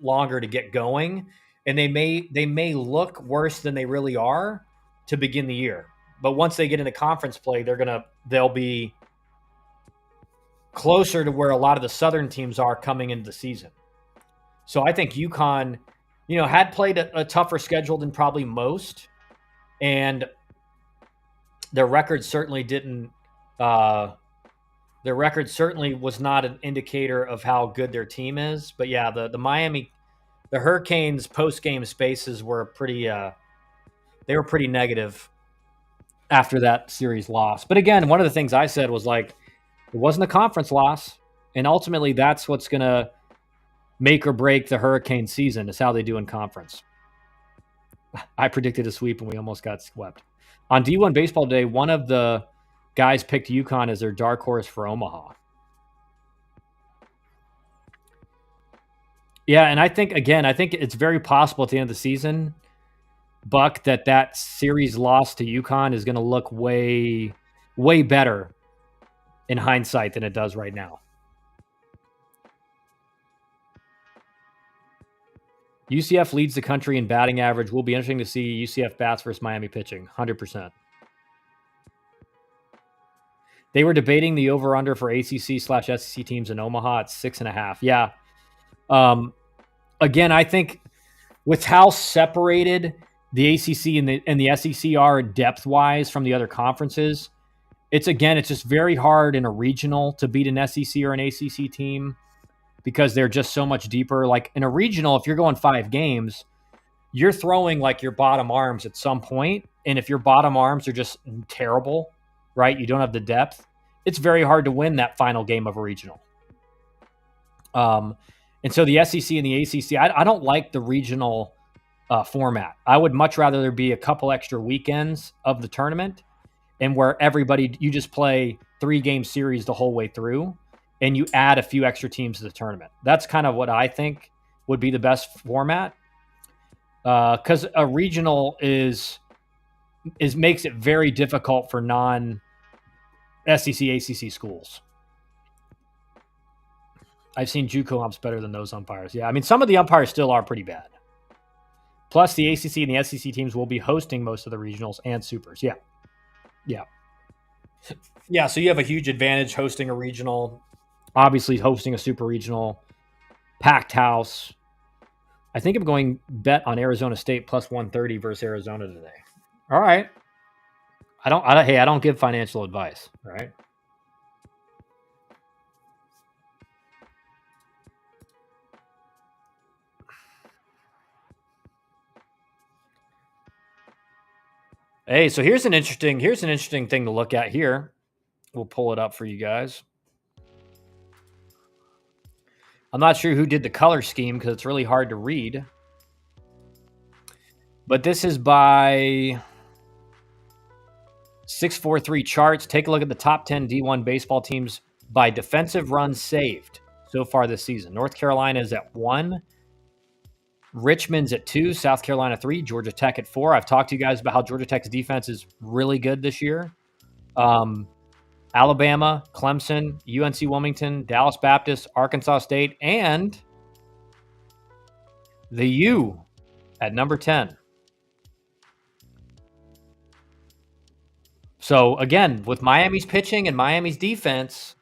longer to get going, and they may look worse than they really are to begin the year. But once they get into conference play, they'll be closer to where a lot of the Southern teams are coming into the season. So I think UConn, had played a tougher schedule than probably most, and their record certainly didn't. Their record certainly was not an indicator of how good their team is. But yeah, the Hurricanes post game spaces were pretty. They were pretty negative after that series loss. But again, one of the things I said was like, it wasn't a conference loss, and ultimately that's what's going to make or break the Hurricane season is how they do in conference. I predicted a sweep and we almost got swept. On D1 Baseball Day, one of the guys picked UConn as their dark horse for Omaha. Yeah, and I think it's very possible at the end of the season, Buck, that series loss to UConn is going to look way, way better in hindsight than it does right now. UCF leads the country in batting average. Will be interesting to see UCF bats versus Miami pitching. 100%. They were debating the over/under for ACC/SEC teams in Omaha at 6.5. Yeah. Again, I think with how separated the ACC and the SEC are depth-wise from the other conferences, it's just very hard in a regional to beat an SEC or an ACC team because they're just so much deeper. Like in a regional, if you're going 5 games, you're throwing like your bottom arms at some point. And if your bottom arms are just terrible, right, you don't have the depth, it's very hard to win that final game of a regional. And so the SEC and the ACC, I don't like the regional format. I would much rather there be a couple extra weekends of the tournament and where you just play 3-game series the whole way through and you add a few extra teams to the tournament. That's kind of what I think would be the best format. Because a regional makes it very difficult for non-SEC, ACC schools. I've seen JUCO umps better than those umpires. Yeah, I mean, some of the umpires still are pretty bad. Plus, the ACC and the SEC teams will be hosting most of the regionals and supers. Yeah. Yeah, so you have a huge advantage hosting a regional, obviously hosting a super regional, packed house. I think I'm going bet on Arizona State plus 130 versus Arizona today. All right. I don't give financial advice, all right? Hey, so here's an interesting thing to look at here. We'll pull it up for you guys. I'm not sure who did the color scheme because it's really hard to read. But this is by 643 Charts. Take a look at the top 10 D1 baseball teams by defensive runs saved so far this season. North Carolina is at 1. Richmond's at 2. South Carolina 3. Georgia Tech at 4. I've talked to you guys about how Georgia Tech's defense is really good this year. Alabama, Clemson, UNC Wilmington, Dallas Baptist, Arkansas State, and the U at number 10. So again, with Miami's pitching and Miami's defense,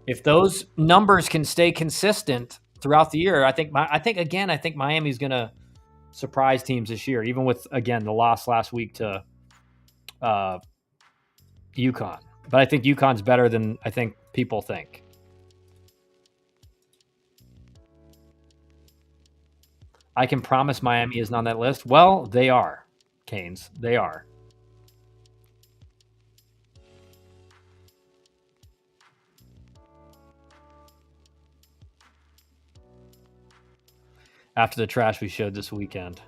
if those numbers can stay consistent throughout the year, I think Miami's going to surprise teams this year, even with, again, the loss last week to UConn. But I think UConn's better than I think people think. I can promise Miami isn't on that list. Well, they are, Canes. They are. After the trash we showed this weekend.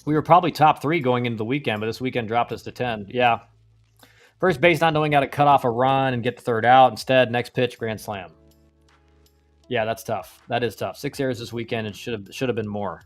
We were probably top 3 going into the weekend, but this weekend dropped us to 10. Yeah. First base not knowing how to cut off a run and get the third out. Instead, next pitch, grand slam. Yeah, that's tough. That is tough. 6 errors this weekend and should have been more.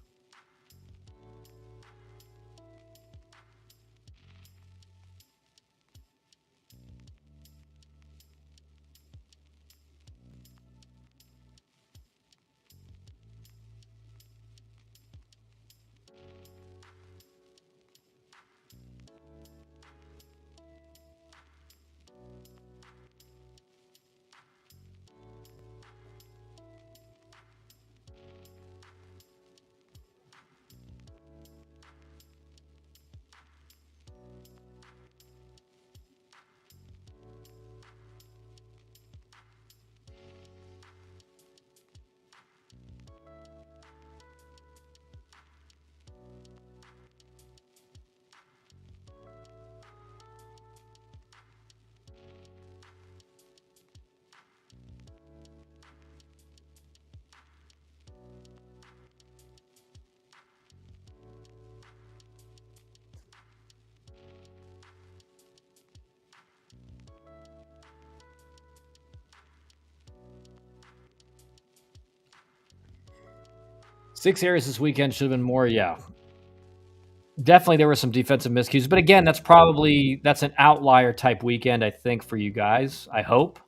Six errors this weekend should have been more. Yeah, definitely there were some defensive miscues, but again, that's an outlier type weekend, I think, for you guys. I hope.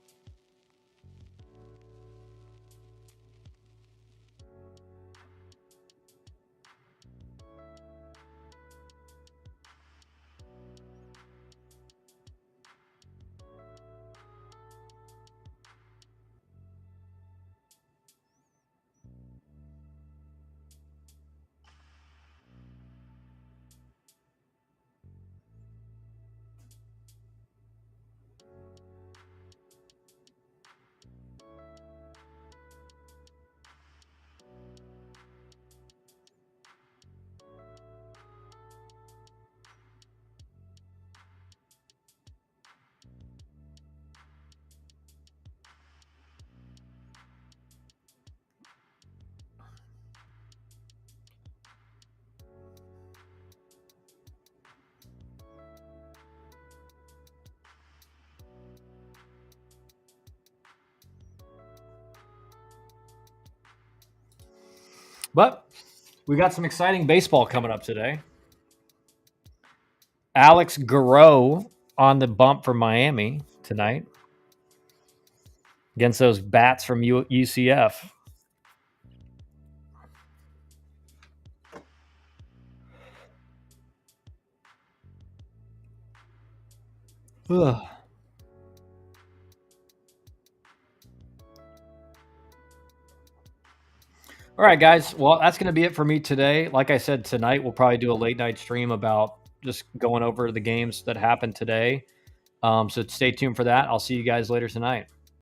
But we got some exciting baseball coming up today. Alex Garreau on the bump for Miami tonight against those bats from UCF. Ugh. All right, guys. Well, that's going to be it for me today. Like I said, tonight we'll probably do a late night stream about just going over the games that happened today. So stay tuned for that. I'll see you guys later tonight.